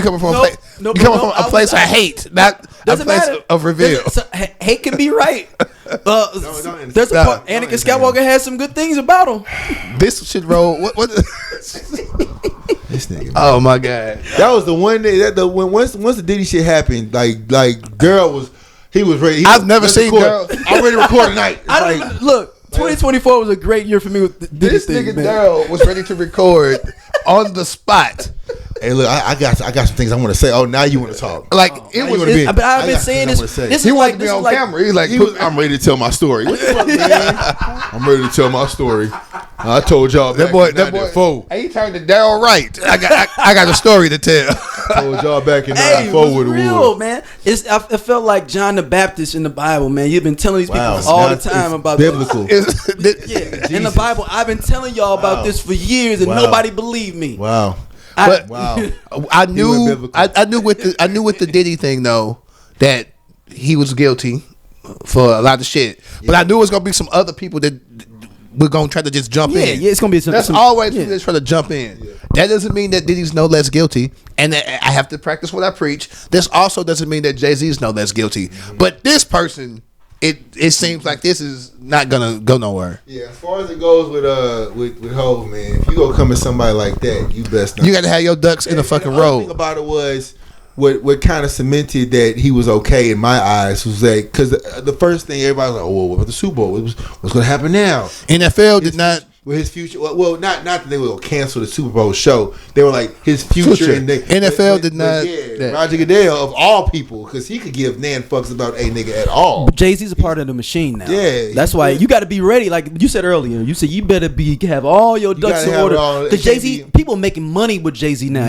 coming from a place of hate, not a place of reveal. Hate can be right. There's a part. Anakin Skywalker has some good things about him. This should roll. What This nigga. Oh my god. That was the one day once the Diddy shit happened, like girl was. He was ready. I've never seen girl. I'm ready to record tonight. Look, 2024 was a great year for me with this nigga Daryl was ready to record on the spot. Hey, look, I got some things I want to say. Oh, now you want to talk? Like it was. But I've been saying this. He wanted to be on camera. He's like, I'm ready to tell my story. What the fuck, man? I'm ready to tell my story. I told y'all that boy. Hey, he turned to Daryl Wright. I got a story to tell. Told y'all back in '94 with the real man. It felt like John the Baptist in the Bible, man. You've been telling these people all the time about biblical. This. In the Bible, I've been telling y'all about this for years, and nobody believed me. Wow. I knew with the Diddy thing though that he was guilty for a lot of shit, but I knew it was gonna be some other people that we're gonna try to just jump in. Yeah, it's gonna be that's always people that try to jump in. Yeah. That doesn't mean that Diddy's no less guilty, and that I have to practice what I preach. This also doesn't mean that Jay-Z's no less guilty. But this person, it seems like this is not gonna go nowhere. Yeah, as far as it goes with Hov, man, if you go come at somebody like that, you best not. You got to have your ducks in a fucking row. The thing about it was what kind of cemented that he was okay in my eyes was that because the first thing everybody was like, oh, what about the Super Bowl? What's going to happen now? NFL did not. With his future, well, not that they will cancel the Super Bowl show. They were like his future. And NFL did not. Roger Goodell of all people, because he could give nan fucks about a nigga at all. But Jay-Z's a part of the machine now. Yeah, that's why you got to be ready. Like you said earlier, you said you better have all your ducks in order. Because Jay-Z, people making money with Jay-Z now.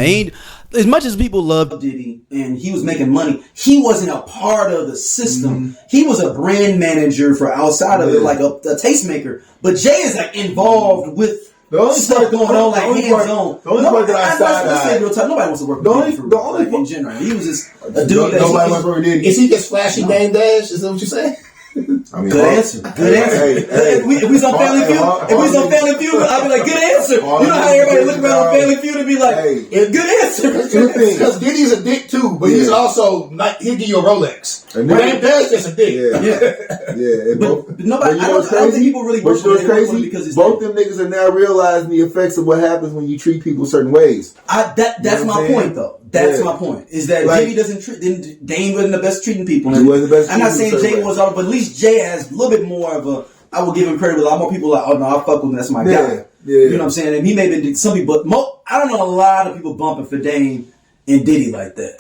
as much as people love Diddy and he was making money, he wasn't a part of the system. He was a brand manager for outside of it, like a tastemaker. But Jay is like involved with stuff going on, like hands on. The only part that I side nobody wants to work with Diddy the only in general. He was just a dude that nobody wants to work with Diddy. Is he just flashy Dame Dash? Is that what you say? I mean, good answer. If we was on Family Feud, I'd be like, good answer. You know how everybody look around on Family Feud and be like, good answer. Because Diddy's a dick too, but he's also like, he'll give you a Rolex. And Dame Dash is a dick. Yeah. But nobody. I don't think people really work with him crazy because both them niggas are now realizing the effects of what happens when you treat people certain ways. That's my point, though. That's my point. Is that Diddy doesn't treat. Dame wasn't the best treating people. He wasn't the best. I'm not saying Jay was, but at least Jay has a little bit more of a. I will give him credit. With a lot more people like, oh no, I fuck with him. That's my guy. You know what I'm saying? And he may be some people, but I don't know a lot of people bumping for Dame and Diddy like that.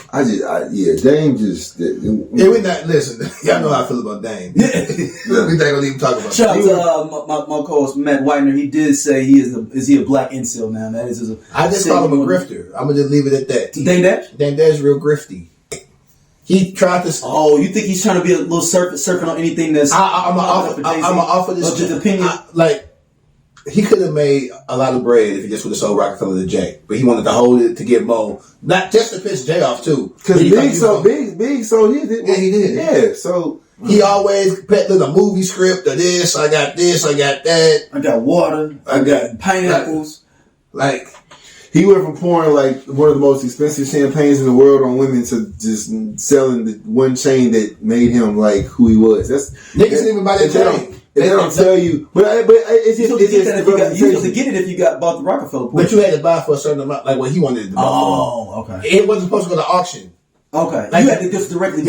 Dame just. We not listen. Y'all know how I feel about Dame. We ain't gonna even talk about. Shout out to my co-host Matt Whitener. He did say is he a black incel now? That is. I just call him a grifter. I'm gonna just leave it at that. Dame Dash. Dame Dash real grifty. He tried to. Oh, you think he's trying to be a little surfing on anything that's? I'm gonna offer this just opinion. He could have made a lot of bread if he just would have sold Rockefeller to Jay, but he wanted to hold it to get Mo, not just to piss Jay off too. Because Big sold his. Yeah, he did. Yeah, so he always peddling a movie script of this. I got this. I got that. I got water. I got pineapples. Like. He went from pouring like one of the most expensive champagnes in the world on women to just selling the one chain that made him like who he was. Niggas even buy that chain. They don't tell you, but it's just you supposed to get it if you bought the Rockefeller. But you had to buy for a certain amount, like what he wanted to buy. Oh, okay. It wasn't supposed to go to auction. Okay, like you had to just directly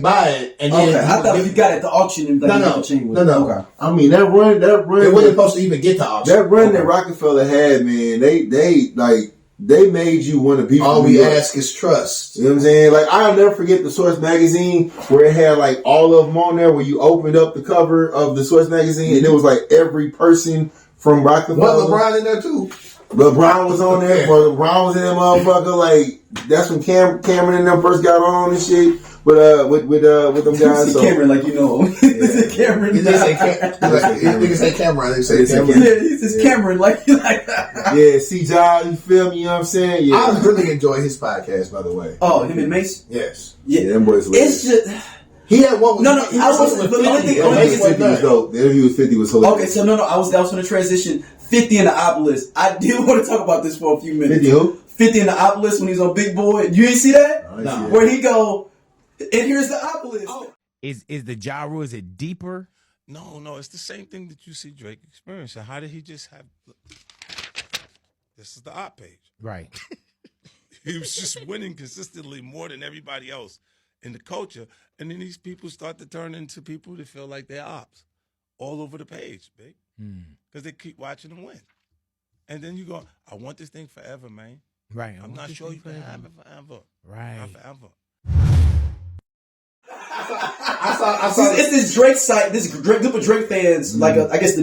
buy it, and then I thought if you got it at the auction and no. Okay. I mean that run. It wasn't supposed to even get to auction. That run that Rockefeller had, man, they made you want to be. All we ask is trust. You know what I'm saying? Like I'll never forget the Source magazine where it had like all of them on there. Where you opened up the cover of the Source magazine and it was like every person from Rockefeller. Was LeBron in there too? LeBron was on there. LeBron was in that motherfucker. Like that's when Cameron and them first got on and shit. With them guys. So. Cameron, like you know him. Yeah. Cameron. He say Cameron. They say Cameron. Yeah, he's just Cameron, like that. Yeah, C-Job, you feel me? You know what I'm saying? Yeah. I really enjoy his podcast, by the way. Oh, him and Mace? Yes. Yeah, them boys. It's just. He had one. I wasn't. But the only thing was dope. The interview with 50 was hilarious. Okay, so no, I was going to transition. 50 in the Obelisk. I did want to talk about this for a few minutes. 50 who? 50 in the Obelisk when he's on Big Boy. You ain't see that? No. Where he go, and here's the Obelisk. Oh. Is the Ja Rule, is it deeper? No, it's the same thing that you see Drake experience. So how did he just have? This is the op page, right? He was just winning consistently more than everybody else in the culture, and then these people start to turn into people that feel like they're ops all over the page, big, because they keep watching them win, and then you go, "I want this thing forever, man." Right. I'm not sure you can have it forever. Right. Not forever. I saw it's this Drake site, this group of Drake fans, like I guess they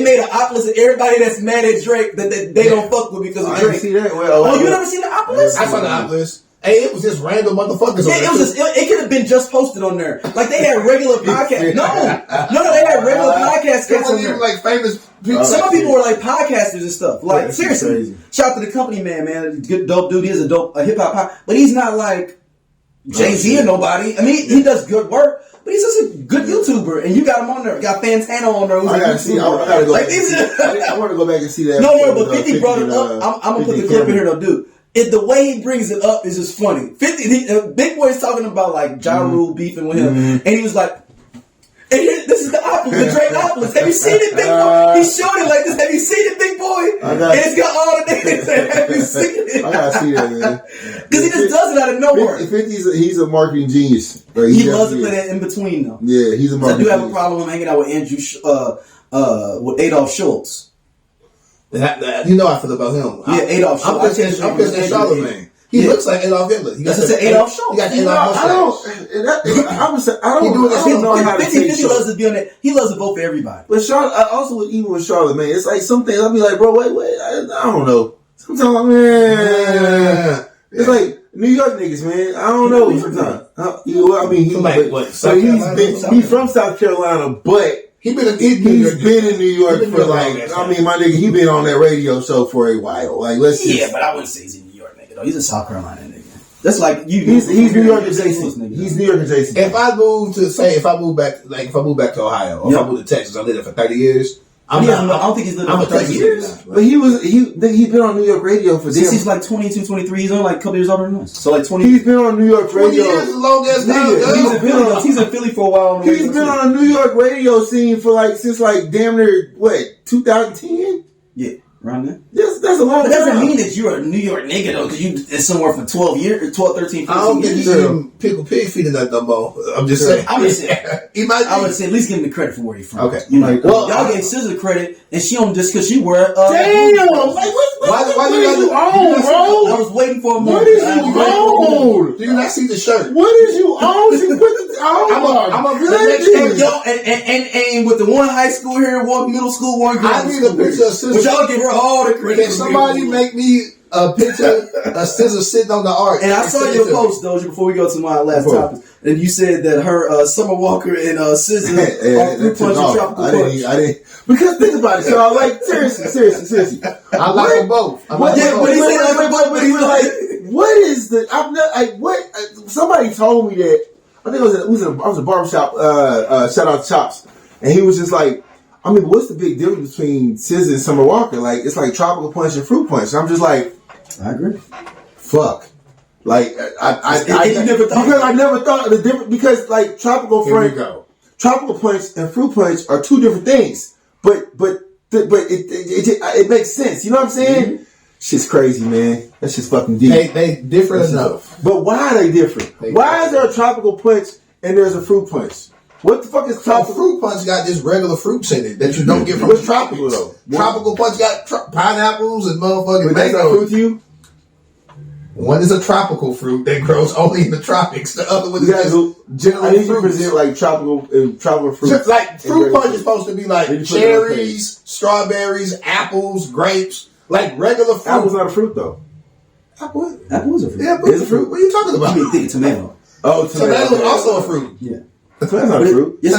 made an Obelisk of everybody that's mad at Drake that they don't fuck with because of Drake. I didn't see that. You never seen the Obelisk? I saw the Obelisk. Hey, it was just random motherfuckers. Yeah, it could have been just posted on there. Like they had regular podcasts. No, they had regular podcast cats on there. Like famous people. Some people were like podcasters and stuff. Like seriously, shout out to the company man. Good dope dude. He is a hip hop, but he's not like Jay-Z or nobody. I mean, he does good work, but he's just a good YouTuber. And you got him on there. You got Fantano on there. I gotta see. I gotta go. I want to go back and see that. No, but 50 brought it up. I'm gonna put the clip in here though, dude. The way he brings it up is just funny. 50, Big Boy's talking about like Ja Rule beefing with him, and he was like, "And this is the Obelisk, the Drake Obelisk. Have you seen it, Big Boy?" He showed it like this. Have you seen it, Big Boy? And it's got all the names. Have you seen it? I gotta see that, man. Because he just does it out of nowhere. 50's he's a marketing genius. Like, he loves to play that in between though. Yeah, he's a marketing. I do have a problem with hanging out with with Adolf Schultz. You know I feel about him. Yeah, Adolf Schultz. I'm pissed at Charlemagne. He looks like Adolf Hitler. That's what I said, Adolf Schultz. He got the Adolf mustache. I don't know how to take 50 loves to be on that. He loves to vote for everybody. But even with Charlemagne, it's like some things I'll be like, bro, wait, I don't know. Sometimes I'm like, man. It's like New York niggas, man. I don't know sometimes. He's from South Carolina, but he's been in New York for like. I mean, my nigga, he been on that radio show for a while. Like, Yeah, but I wouldn't say he's a New York nigga though. He's a South Carolina nigga. That's like you. He's New York adjacent. He's New York adjacent. If I move back to Ohio, or if I move to Texas, I lived there for 30 years. I don't think he's lived there for 30 years. But he's been on New York radio for this. He's like 22, 23. He's only like a couple years older than us. So like 20. He's been on New York radio. 20 years as long as nigga. He's in Philly for a while. He's been on a New York radio scene for like since like damn near 2010. Yeah. Around there? That's a long time. But that doesn't mean that you're a New York nigga though, because you is somewhere for 12 years, 12, 13, 15 I don't think years. he's even pickle pig feet in that no more. I'm just saying. I would say at least give him the credit for where he's from. Okay. You know, y'all gave SZA credit, and she on just because she wear. Damn! Like why you on, bro? I was waiting for a moment. What is you on? Do you not see the shirt? What is you on? She put the I'm a really yo, and with the one high school here, one middle school, one grade I need a picture of SZA. But y'all give her all the credit. Can somebody make me a picture of SZA sitting on the arch? And I saw your post, Doja, before we go to my last topic. And you said that her Summer Walker and SZA are fruit punch and tropical punch. I didn't. Because think about it, y'all. Like seriously. I like them both. But he said what is the? I'm not like what. Somebody told me that. I think I was a barbershop. Shout out to Chops, and he was just like, I mean, what's the big difference between SZA and Summer Walker? Like, it's like tropical punch and fruit punch. And I'm just like, I agree. Fuck. Like, I never thought of the difference because like tropical punch and fruit punch are two different things. But it makes sense. You know what I'm saying? Mm-hmm. Shit's crazy, man. That shit's fucking deep. They different enough. But why are they different? Why is there a tropical punch and there's a fruit punch? What the fuck is tropical? Fruit punch got just regular fruits in it that you don't get from what's tropical though? Tropical punch got pineapples and motherfucking mangoes. That's not fruit to you? One is a tropical fruit that grows only in the tropics. The other one is just general fruit. fruit. Present like tropical fruit. Like fruit punch is supposed to be like cherries, strawberries, apples, grapes, like regular fruit. Apple's not a fruit though. Apple is a fruit. Yeah, it's a fruit. What are you talking about? You think tomato. Oh, tomato is also a fruit. Yeah. That's not a fruit. Yes,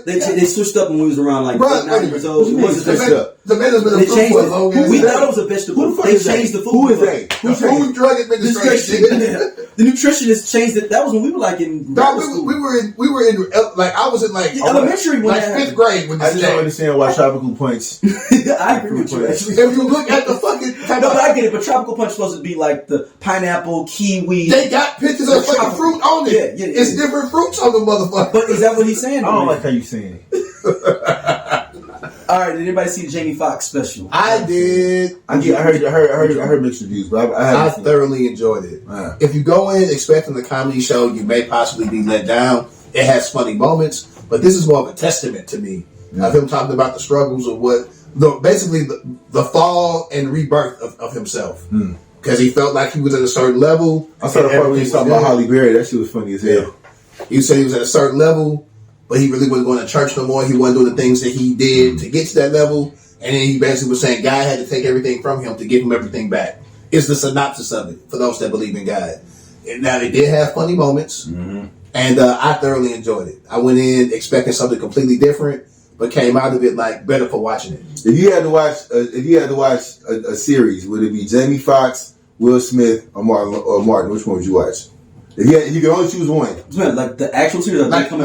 they switched up when we was around like 9 years old. Tomatoes been a fruit for a long time. We thought it was a vegetable. They changed the food. Who is they? The Food and Drug Administration. The nutritionist changed it. That was when we were like in. No, we were in like I was in like elementary, like 5th grade when this. I just don't understand why tropical punch. I agree with you. Actually, if you look at the fucking but I get it. But tropical punch is supposed to be like the pineapple, kiwi. They got pictures of fucking fruit on it. Yeah. It's different fruits on the motherfucker. But is that what he's saying? I don't like how you saying it. All right, did anybody see the Jamie Foxx special? I did. I heard mixed reviews, but I thoroughly enjoyed it. Wow. If you go in expecting a comedy show, you may possibly be let down. It has funny moments, but this is more of a testament to me of him talking about the struggles of basically the fall and rebirth of himself. Because he felt like he was at a certain level. I saw the part where he was talking about Holly Berry. That shit was funny as hell. He said he was at a certain level, but he really wasn't going to church no more. He wasn't doing the things that he did to get to that level. And then he basically was saying God had to take everything from him to give him everything back. It's the synopsis of it for those that believe in God. And now, it did have funny moments, and I thoroughly enjoyed it. I went in expecting something completely different, but came out of it like better for watching it. If you had to watch a series, would it be Jamie Foxx, Will Smith, or Martin? Which one would you watch? If you could only choose one, like the actual series, like the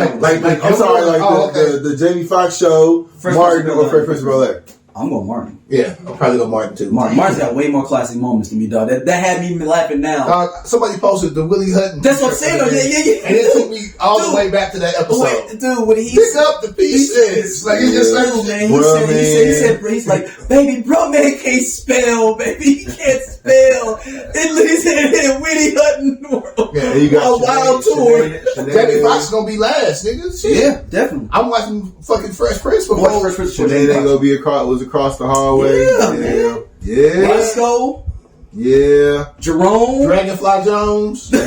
Jamie Foxx show, Martin or Fresh Prince of Bel-Air. I'm going Martin. Yeah, I'll probably go Martin too. Martin's got way more classic moments than me, dog. That had me laughing now. Somebody posted the Willie Hutton. That's what I'm saying. Yeah. And it took me all the way back to that episode. Dude, when he pick up the pieces, like he just like, man. He's like, baby, bro, man can't spell, baby. He can't spell. He said Willie Hutton world. Yeah, you got a wild tour. Jamie Foxx is gonna be last, nigga. Shit. Yeah, definitely. I'm watching fucking Fresh Prince before. Fresh Prince. They ain't gonna be across the hallway. Yeah. Roscoe. Yeah. Jerome. Dragonfly Jones. Yeah.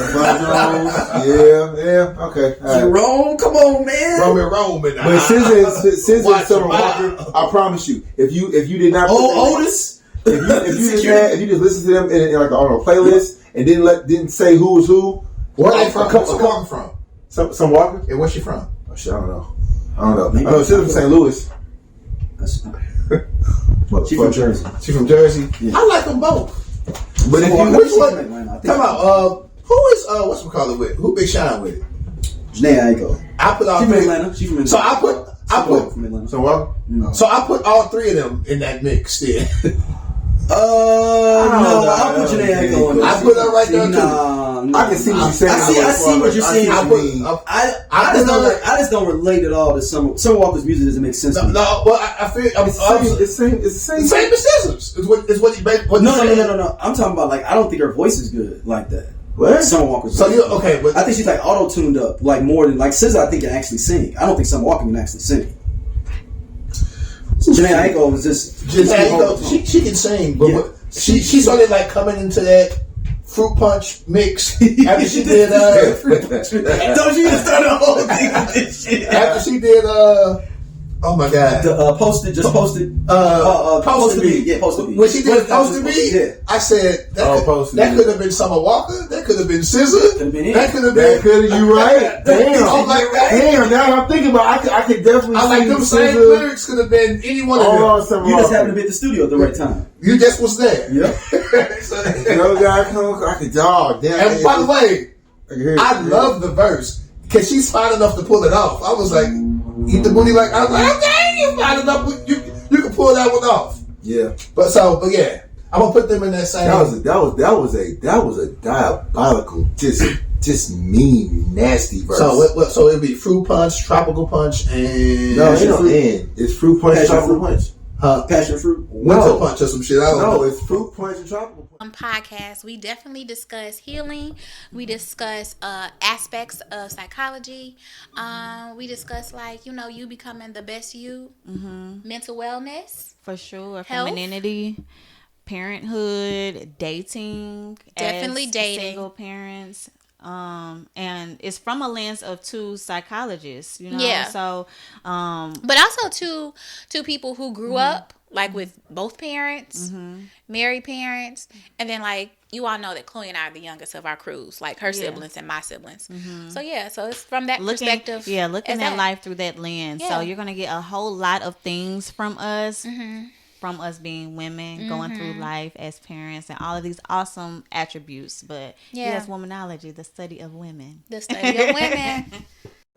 Okay. Jerome, come on, man. Roman. But since Summer Walker, I promise you, if you did not Otis. If you just listen to them in like on a playlist and didn't say who was who. Where are they from? Where's Walker from? Some Walker? Yeah, where's she from? Oh shit, I don't know. I know she's from St. Louis. She from Jersey. She from Jersey. Yeah. I like them both. But if you which one? Come on. Who is what's we call it with? Who Big Shine with it? Janae Aiko. I put all She from three. Atlanta. She from Atlanta. So I put from Atlanta. So what? So I put all three of them in that mix. Still. No, I'll put Janae Aiko in there. I put her right there too. No. I can see what you're saying. I see what you're saying. I just don't relate at all to Summer Walker's music. Doesn't make sense. No, well, I feel it's the same as Scissors. It's what he made. No. I'm talking about like I don't think her voice is good like that. What? Summer Walker's So voice. you okay? But I think she's like auto tuned up, like more than like SZA. I think can actually sing. I don't think Summer Walker can actually sing. Janae Aiko was just she can sing, but she's only like coming into that fruit punch mix after she did fruit punch. Don't you just start the whole thing with this shit? After she did oh my god, posted me. Yeah, posted me. When she did posted me, yeah. I said that could have been Summer Walker, that could have been SZA, that could have been. You right? Damn. I'm like, damn. Now I'm thinking about. I could definitely. I like them same lyrics could have been any one of them. You just happened to be at the studio at the right time. You just was there. Yeah. No guy come. I could dog. Damn. And by the way, I love the verse because she's fine enough to pull it off. I was like, eat the booty like I was like, okay, you fine enough. You can pull that one off. Yeah. But yeah, I'm gonna put them in that same. That was a diabolical, just mean, nasty verse. So it'd be fruit punch, tropical punch, and no, it don't end. It's fruit punch, tropical punch. Passion fruit, winter punch or some shit. I don't know. It's fruit punch and tropical punch. Podcast, we definitely discuss healing. We discuss aspects of psychology. We discuss you becoming the best you, mental wellness, for sure, health. Femininity, parenthood, dating, definitely dating, single parents. And it's from a lens of two psychologists, Yeah. So, but also two people who grew up like with both parents, married parents, and then you all know that Chloe and I are the youngest of our crews, like her siblings and my siblings. So so it's from that perspective. Yeah, looking at life through that lens. Yeah. So you're gonna get a whole lot of things from us. From us being women, going through life as parents, and all of these awesome attributes. But yes, womanology, the study of women. The study of women.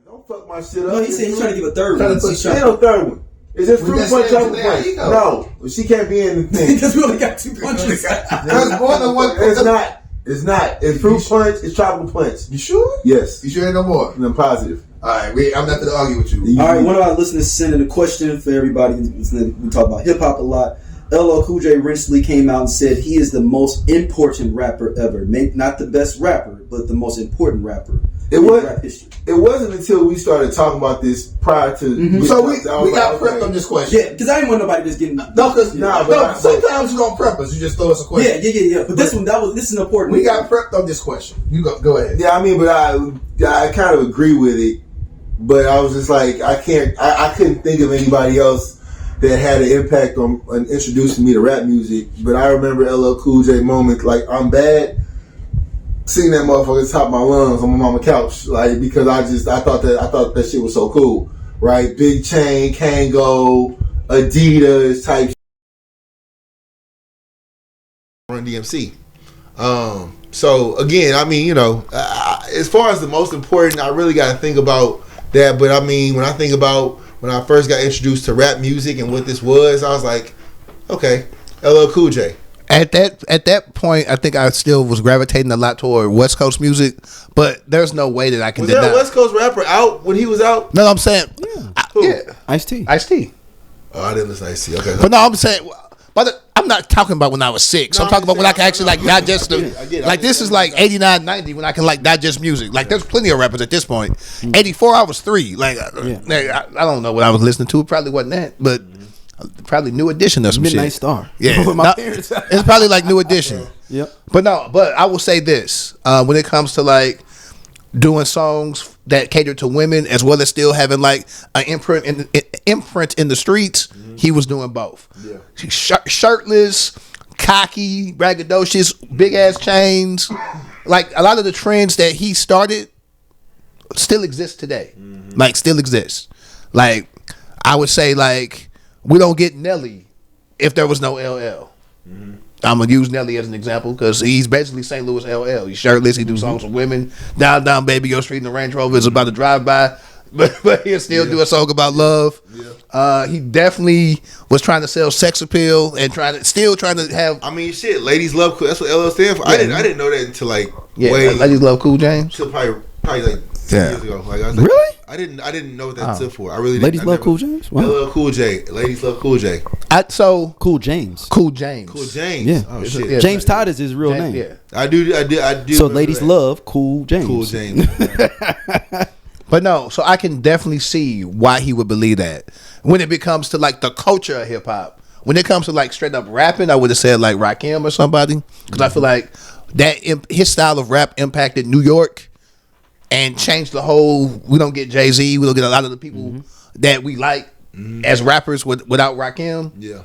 Don't fuck my shit up. No, he said he's trying to give a third one. Ain't no third one. Is it fruit punch, chocolate punch? No, she can't be in the thing. Because we only got 2 punches. There's more than one. It's not. It's fruit punch. It's tropical punch. You sure? Yes. You sure ain't no more? I'm positive. All right, I'm not going to argue with you. All right, one of our listeners sent in a question for everybody. We talk about hip hop a lot. LL Cool J recently came out and said he is the most important rapper ever. Not the best rapper, but the most important rapper in rap history. It wasn't until we started talking about this prior to. So we got prepped on this question. Yeah, because I didn't want nobody just getting. Sometimes you don't prep us. You just throw us a question. Yeah. But this is an important. We got prepped on this question. You go ahead. Yeah, I mean, but I kind of agree with it. But I was just like, I couldn't think of anybody else that had an impact on introducing me to rap music. But I remember LL Cool J moment, like I'm bad, singing that motherfucker at the top of my lungs on my mama's couch, like because I thought that shit was so cool, right? Big chain, Kango, Adidas type. Run DMC. So again, I mean, as far as the most important, I really got to think about that. But I mean, when I think about when I first got introduced to rap music and what this was, I was like, okay, LL Cool J. At that point, I think I still was gravitating a lot toward West Coast music, but there's no way that I can deny. Was there a West Coast rapper out when he was out? No, I'm saying, Ice-T. Oh, I didn't listen to Ice-T. Okay, but no, I'm saying, I'm not talking about when I was 6. I'm talking about when I can actually digest this is like 89, 90 when I can digest music. Like there's plenty of rappers at this point. 84, I was 3. I don't know what I was listening to. It probably wasn't that, but probably New Edition or some Midnight shit. Star. Yeah, it's probably like New Edition. Yep. But I will say this: when it comes to doing songs that cater to women as well as still having an imprint in the streets, he was doing both. Yeah. Shirtless, cocky, braggadocious, big ass chains. Like a lot of the trends that he started still exist today. Like still exists. Like I would say like we don't get Nelly if there was no LL. I'm gonna use Nelly as an example because he's basically St. Louis LL. He's shirtless. He do songs with women. Down, baby, your street in the Range Rover is about to drive by, but he'll still do a song about love. He definitely was trying to sell sex appeal and still trying to have. I mean, shit, ladies love cool. That's what LL stands for. I didn't know that until like ladies love Cool James. Until probably like 10 years ago. Like I was like, really? I didn't know what that stood for. I really ladies didn't. Love Cool James. Wow. LL Cool J. Ladies love Cool J. Cool James. Cool James. Cool James. Yeah. Oh shit. Yeah, James Todd is his real name. Yeah. I do. So ladies love Cool James. Cool James. But no, so I can definitely see why he would believe that. When it becomes to like the culture of hip hop, when it comes to like straight up rapping, I would have said like Rakim or somebody, because I feel like that his style of rap impacted New York and changed the whole. We don't get Jay-Z, we don't get a lot of the people that we like as rappers without Rakim. Yeah.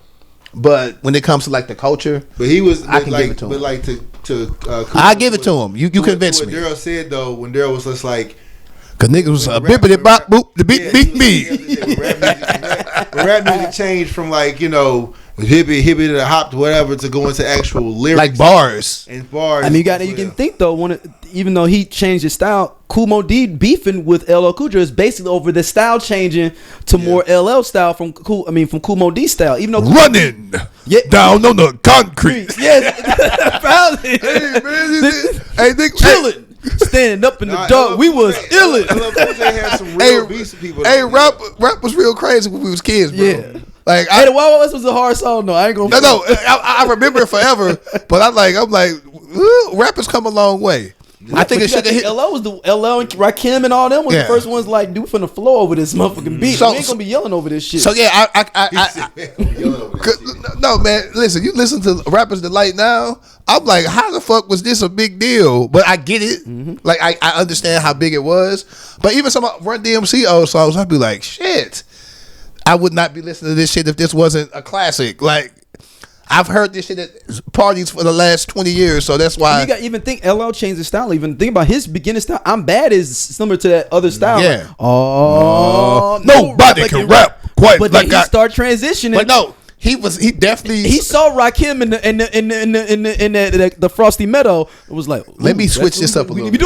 But when it comes to like the culture, But he was. I can like, give it to him. But like I give it to him. You convinced me. What Daryl said though, when Daryl was just like. Cause niggas was a bippity bop boop the beat me. When rap music changed from like, you know, hippie to hopped whatever to go into actual lyrics, like bars. And bars. I mean, you can think though, even though he changed his style, Kool Moe Dee beefing with LL Cool J is basically over the style changing to more LL style from Kool Moe Dee style. Even though running down on the concrete. Yes. Hey man, hey nigga, chilling. Standing up in the dark, we was illin'. Hey, rap was real crazy when we was kids, bro. Yeah. Like, the Wild West was a hard song, though. I ain't gonna. No, I remember it forever. But I'm like, rappers come a long way. I think it should have hit. LL was LL and Rakim and all them was the first ones like dude from the floor over this motherfucking beat. So, we ain't gonna be yelling over this shit. So yeah, no man, listen. You listen to Rappers Delight now. I'm like, how the fuck was this a big deal? But I get it. Like I understand how big it was. But even some Run DMC old songs, I'd be like, shit. I would not be listening to this shit if this wasn't a classic. Like. I've heard this shit at parties for the last 20 years, so that's why. You got even think LL changed his style. Even think about his beginning style. I'm Bad is similar to that other style. Yeah. Like, nobody can rap quite but like then he started transitioning. But no, he definitely. He saw Rakim in the Frosty Meadow. It was like, let me switch this up a little bit.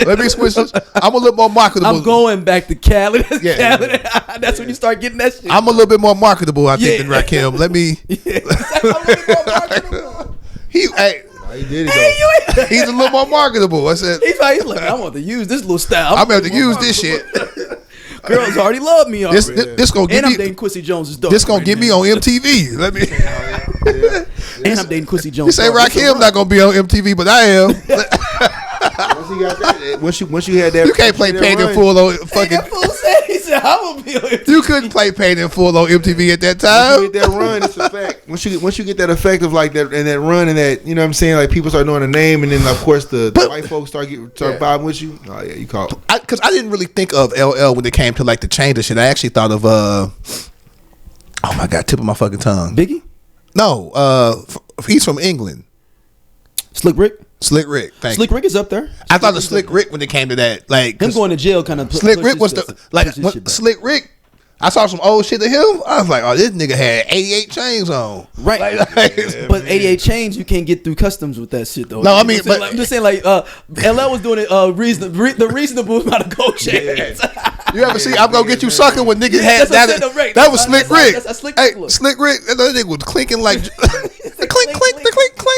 Let me switch this. I'm a little more marketable. I'm going back to Cali. That's when you start getting that shit. I'm a little bit more marketable, I think, than Rakim. Let me. He did it though. He's a little more marketable. I said he's like I want to use this little style. I'm going to use this shit. Girls already love me already. This gonna give and I'm me dating Quincy Jones's daughter. This gonna get me on MTV. Let me. And I'm dating Quincy Jones. You say Rakim not gonna be on MTV, but I am. Once you got that, once you had that, you can't play Paid in Full on fucking. He said, "I'm gonna be on MTV." You couldn't play Paid in Full on MTV at that time. Once you get that run, it's a fact. Once you get that effect of like that and that run and that, you know what I'm saying, like people start knowing the name, and then of course the white folks start vibing with you. Oh yeah, you call it. Because I didn't really think of LL when it came to like the change of shit. I actually thought of oh my god, tip of my fucking tongue. Biggie? No, he's from England. Slick Rick. Slick Rick. Slick Rick is up there. I thought of Slick Rick when it came to that. Like him going to jail kind of. Slick Rick was Slick Rick. I saw some old shit of him. I was like, oh, this nigga had 88 chains on. Right. But 88 chains, you can't get through customs with that shit, though. No, I mean, but I'm just saying, like, LL was doing it the reasonable amount of gold chains. You ever see I'm Gonna Get You Sucker when niggas had that was Slick Rick. Hey, Slick Rick, that nigga was clinking like the clink.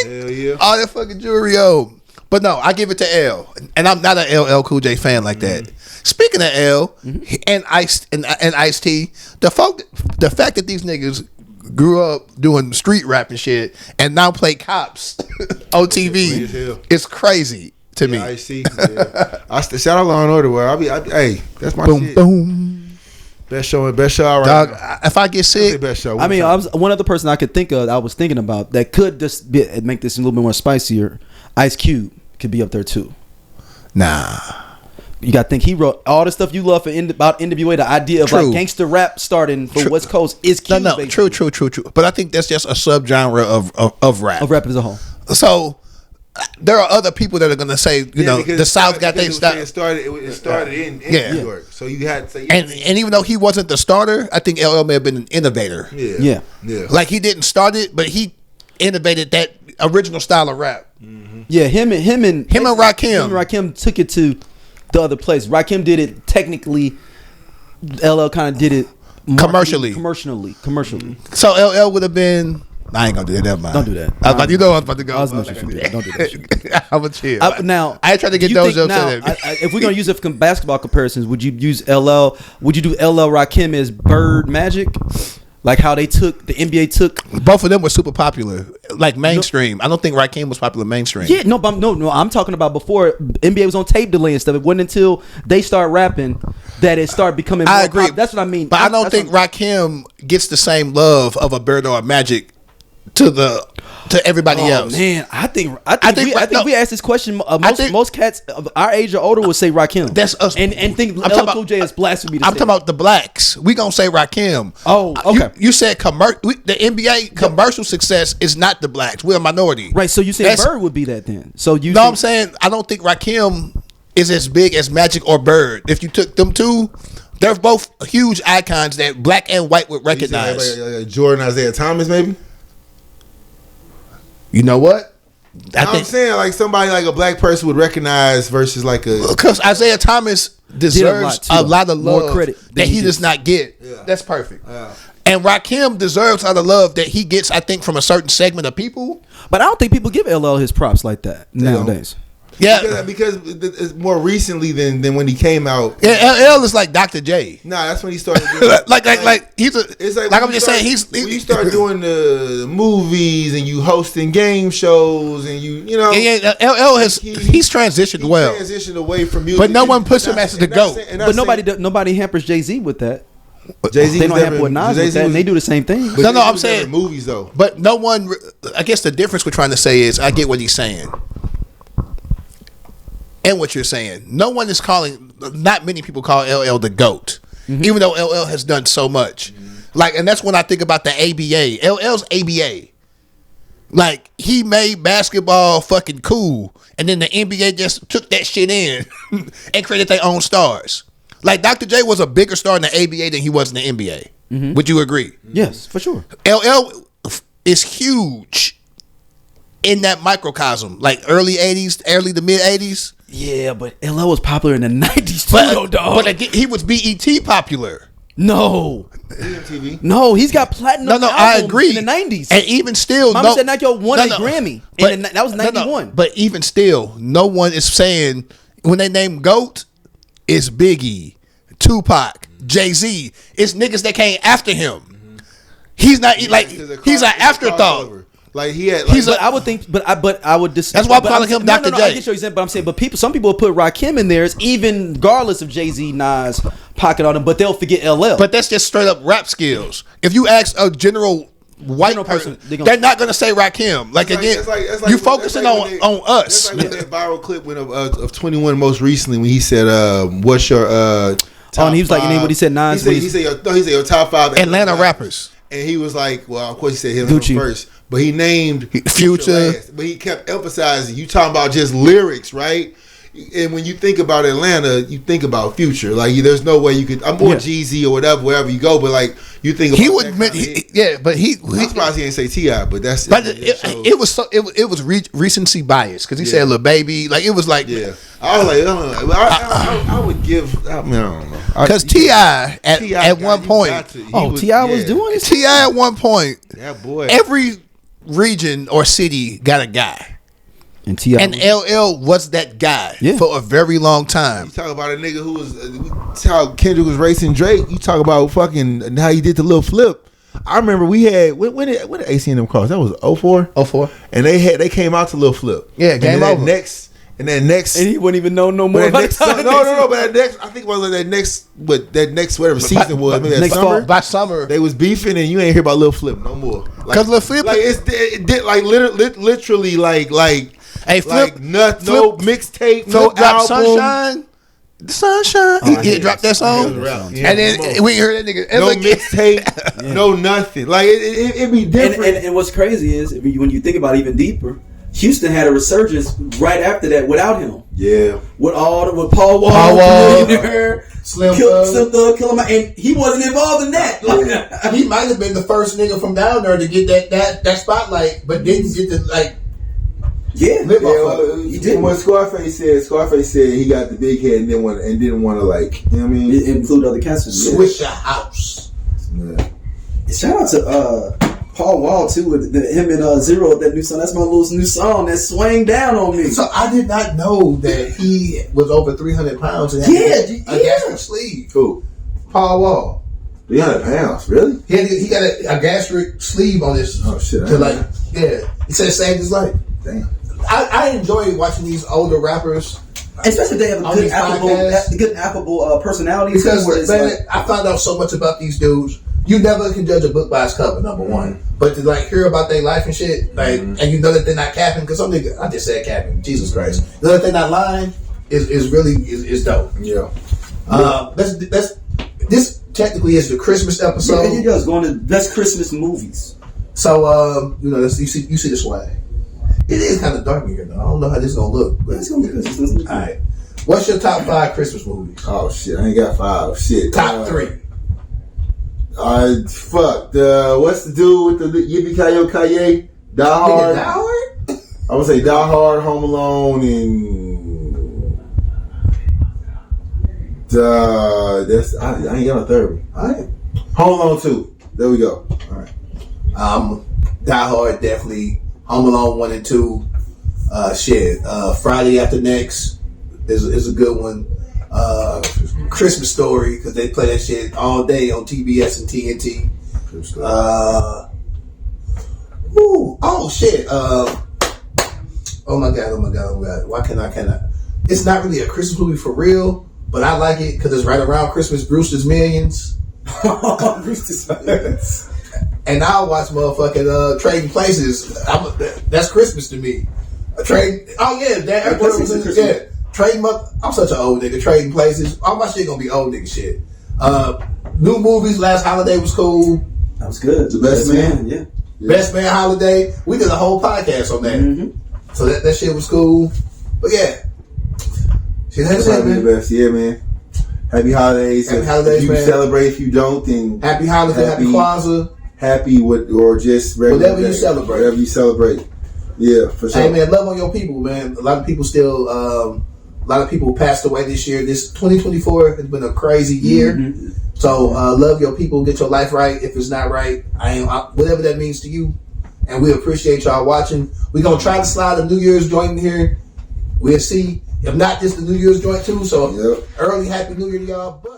Hell yeah. All that fucking jewelry on. But no, I give it to L. And I'm not an LL Cool J fan like that. Speaking of L and Ice-T, the fact that these niggas grew up doing street rap and shit and now play cops on TV is crazy to me. I see. Yeah. Shout out Law and Order. Where hey, that's my shit. Boom. Best show right dog, now. if I get sick, best show. I mean, one other person I could think of. I was thinking about that could just make this a little bit more spicier. Ice Cube could be up there too. Nah. You got to think he wrote all the stuff you love about NWA. The idea of like gangster rap starting for West Coast is Q. No, true. But I think that's just a subgenre of rap. Of rap as a whole. So there are other people that are going to say, the South got their stuff. It started in New York. So you had to say. And even though he wasn't the starter, I think LL may have been an innovator. Yeah. Like he didn't start it, but he innovated that original style of rap. Mm-hmm. Yeah, him and Rakim. Him and Rakim took it to the other place. Rakim did it technically. LL kind of did it commercially. So LL would have been. I ain't gonna do that. Never mind. Don't do that. I was about to go. I was don't do that shit. I'm a chill. Now I ain't trying to get those up. If we're gonna use it for basketball comparisons, would you use LL? Would you do LL Rakim as Bird Magic? Like how they took the NBA took. Both of them were super popular, like mainstream. I don't think Rakim was popular mainstream. Yeah, no, I'm talking about before NBA was on tape delay and stuff. It wasn't until they start rapping that it started becoming. I agree. That's what I mean. But I don't think Rakim gets the same love of a Bird or a Magic to everybody else. Man, I think we asked this question. Most cats of our age or older would say Rakim. That's us, and think LL Cool J is blasphemy. I'm talking about the blacks. We gonna say Rakim. Oh, okay. You said the NBA commercial success is not the blacks. We're a minority, right? So you said Bird would be that then. So you? No, I'm saying I don't think Rakim is as big as Magic or Bird. If you took them two, they're both huge icons that black and white would recognize. Jordan, Isaiah Thomas, maybe. You know what? I'm saying like somebody like a black person would recognize versus like a because Isaiah Thomas deserves a lot of love, more credit that he does not get. Yeah. That's perfect. Yeah. And Rakim deserves all the love that he gets, I think, from a certain segment of people. But I don't think people give LL his props like that nowadays. Yeah, because it's more recently than when he came out. Yeah, LL is like Dr. J. Nah, that's when he started doing like he's a. It's like I'm just saying when you start doing the movies and you hosting game shows and you know. Yeah, LL he's transitioned well. Transitioned away from music, but no one puts him as the GOAT. But nobody hampers Jay-Z with that. Jay-Z they don't hamper with Nas with that, and they do the same thing. No, I'm saying movies though. But no one. I guess the difference we're trying to say is I get what he's saying. And what you're saying, no one is calling. Not many people call LL the GOAT, even though LL has done so much. Like, and that's when I think about the ABA. LL's ABA. Like, he made basketball fucking cool, and then the NBA just took that shit in and created their own stars. Like, Dr. J was a bigger star in the ABA than he was in the NBA. Would you agree? Yes, for sure. LL is huge in that microcosm, like early 80s, early to mid 80s. Yeah, but LL was popular in the 90s too, dog. But again, he was BET popular. No. MTV. No, he's got platinum. No, I agree. In the 90s. And even still, Mama said Knock Yo won a Grammy. But, that was 91. But even still, no one is saying, when they name GOAT, it's Biggie, Tupac, Jay-Z. It's niggas that came after him. He's not, like, he's an afterthought. Like he had, I would think, but I would. That's why I'm calling him Dr. J. I get your example, but I'm saying, but some people put Rakim in there, even regardless of Jay-Z, Nas pocket on him, but they'll forget LL. But that's just straight up rap skills. If you ask a general white person, they're not gonna say Rakim. Like again, you focusing on us. That's like that viral clip of 21 most recently when he said, "What's your and he was like, and what he said, Nas. He said your top 5 Atlanta rappers. And he was like, well, of course he said him Gucci first, but he named Future last, but he kept emphasizing, you talking about just lyrics, right? And when you think about Atlanta, you think about Future. Like, there's no way you could. I'm more Jeezy or wherever you go, but like you think about he would, but he. I'm surprised he didn't say T.I., but that's. But it was recency bias because he said Lil Baby, like it was like. Yeah, I was like, I would give. I don't know, because T.I. at one point. T.I. was doing it. T.I. at one point. Yeah, boy. Every region or city got a guy. And LL was that guy for a very long time. You talk about a nigga who was how Kendrick was racing Drake. You talk about fucking how he did the little flip. I remember we had when did ACNM cross? That was 04? 04. And they came out to little flip. Yeah, game over. And he wouldn't even know no more about it. No, but that next, I think it was that next whatever season was, maybe that summer. By summer, they was beefing, and you ain't hear about Lil Flip no more. Because Lil Flip, like it did like literally like hey, Flip, no mixtape, no Flip album. Sunshine. The sunshine. He dropped that song. And then we ain't heard that nigga. No mixtape, no nothing. Like it be different. And what's crazy is when you think about it even deeper, Houston had a resurgence right after that without him. Yeah. With Paul Wall, Slim Thug, Kill Him, and he wasn't involved in that. He might have been the first nigga from down there to get that spotlight, but didn't get the like. He did. What Scarface said he got the big head and didn't want to like, you know what I mean? Include other cats. Switch your house. Yeah. Shout out to Paul Wall too with him and Zero, that new song. That's my little new song that swang down on me. So I did not know that he was over 300 pounds and had a gastric sleeve. Cool. Paul Wall. 300 pounds, really? He got a gastric sleeve on his. Oh shit! He said it saved his life. Damn. I enjoy watching these older rappers, especially if they have a good affable personality. Because I found out so much about these dudes. You never can judge a book by its cover, number one. But to like hear about their life and shit, like, and you know that they're not capping, because some nigga, I just said capping. Jesus Christ, you know that they're not lying is really dope. Yeah. This technically is the Christmas episode. Yeah, he does going to best Christmas movies. So you see the swag. It is kind of dark in here, though. I don't know how this is going to look. But it's going to be good. All right. What's your top 5 Christmas movies? Oh, shit. I ain't got 5. Shit. Top 3. Fuck. What's the dude with the Yippee-Ki-Yo-Ki-Yay? Die Hard? Die Hard? I would say Die Hard, Home Alone, and... I ain't got a third one. All right. Home Alone 2. There we go. All right. Die Hard, definitely. Home Alone 1 and 2. Friday After Next is a good one. Christmas Story, because they play that shit all day on TBS and TNT. Oh shit. Oh my god. Why can't I? It's not really a Christmas movie for real, but I like it because it's right around Christmas. Brewster's Millions. Brewster's Millions. And I'll watch motherfucking Trading Places. That's Christmas to me. Trading I'm such an old nigga. Trading Places. All my shit gonna be old nigga shit. New movies. Last Holiday was cool. That was good. The Best Man. Yeah. Best Man Holiday. We did a whole podcast on that. Mm-hmm. So that shit was cool. But yeah. Shit, that's it, man. The best. Yeah, man. Happy holidays. Happy holidays, if you man. Celebrate. If you don't, then happy holidays. Happy Kwanzaa. Happy with or just regular whatever you celebrate. Whatever you celebrate. Yeah, for sure. Hey man, love on your people, man. A lot of people still. A lot of people passed away this year. This 2024 has been a crazy year. Mm-hmm. So love your people. Get your life right. If it's not right, whatever that means to you. And we appreciate y'all watching. We're gonna try to slide a New Year's joint in here. We'll see. If not, this the New Year's joint too. So early Happy New Year to y'all. But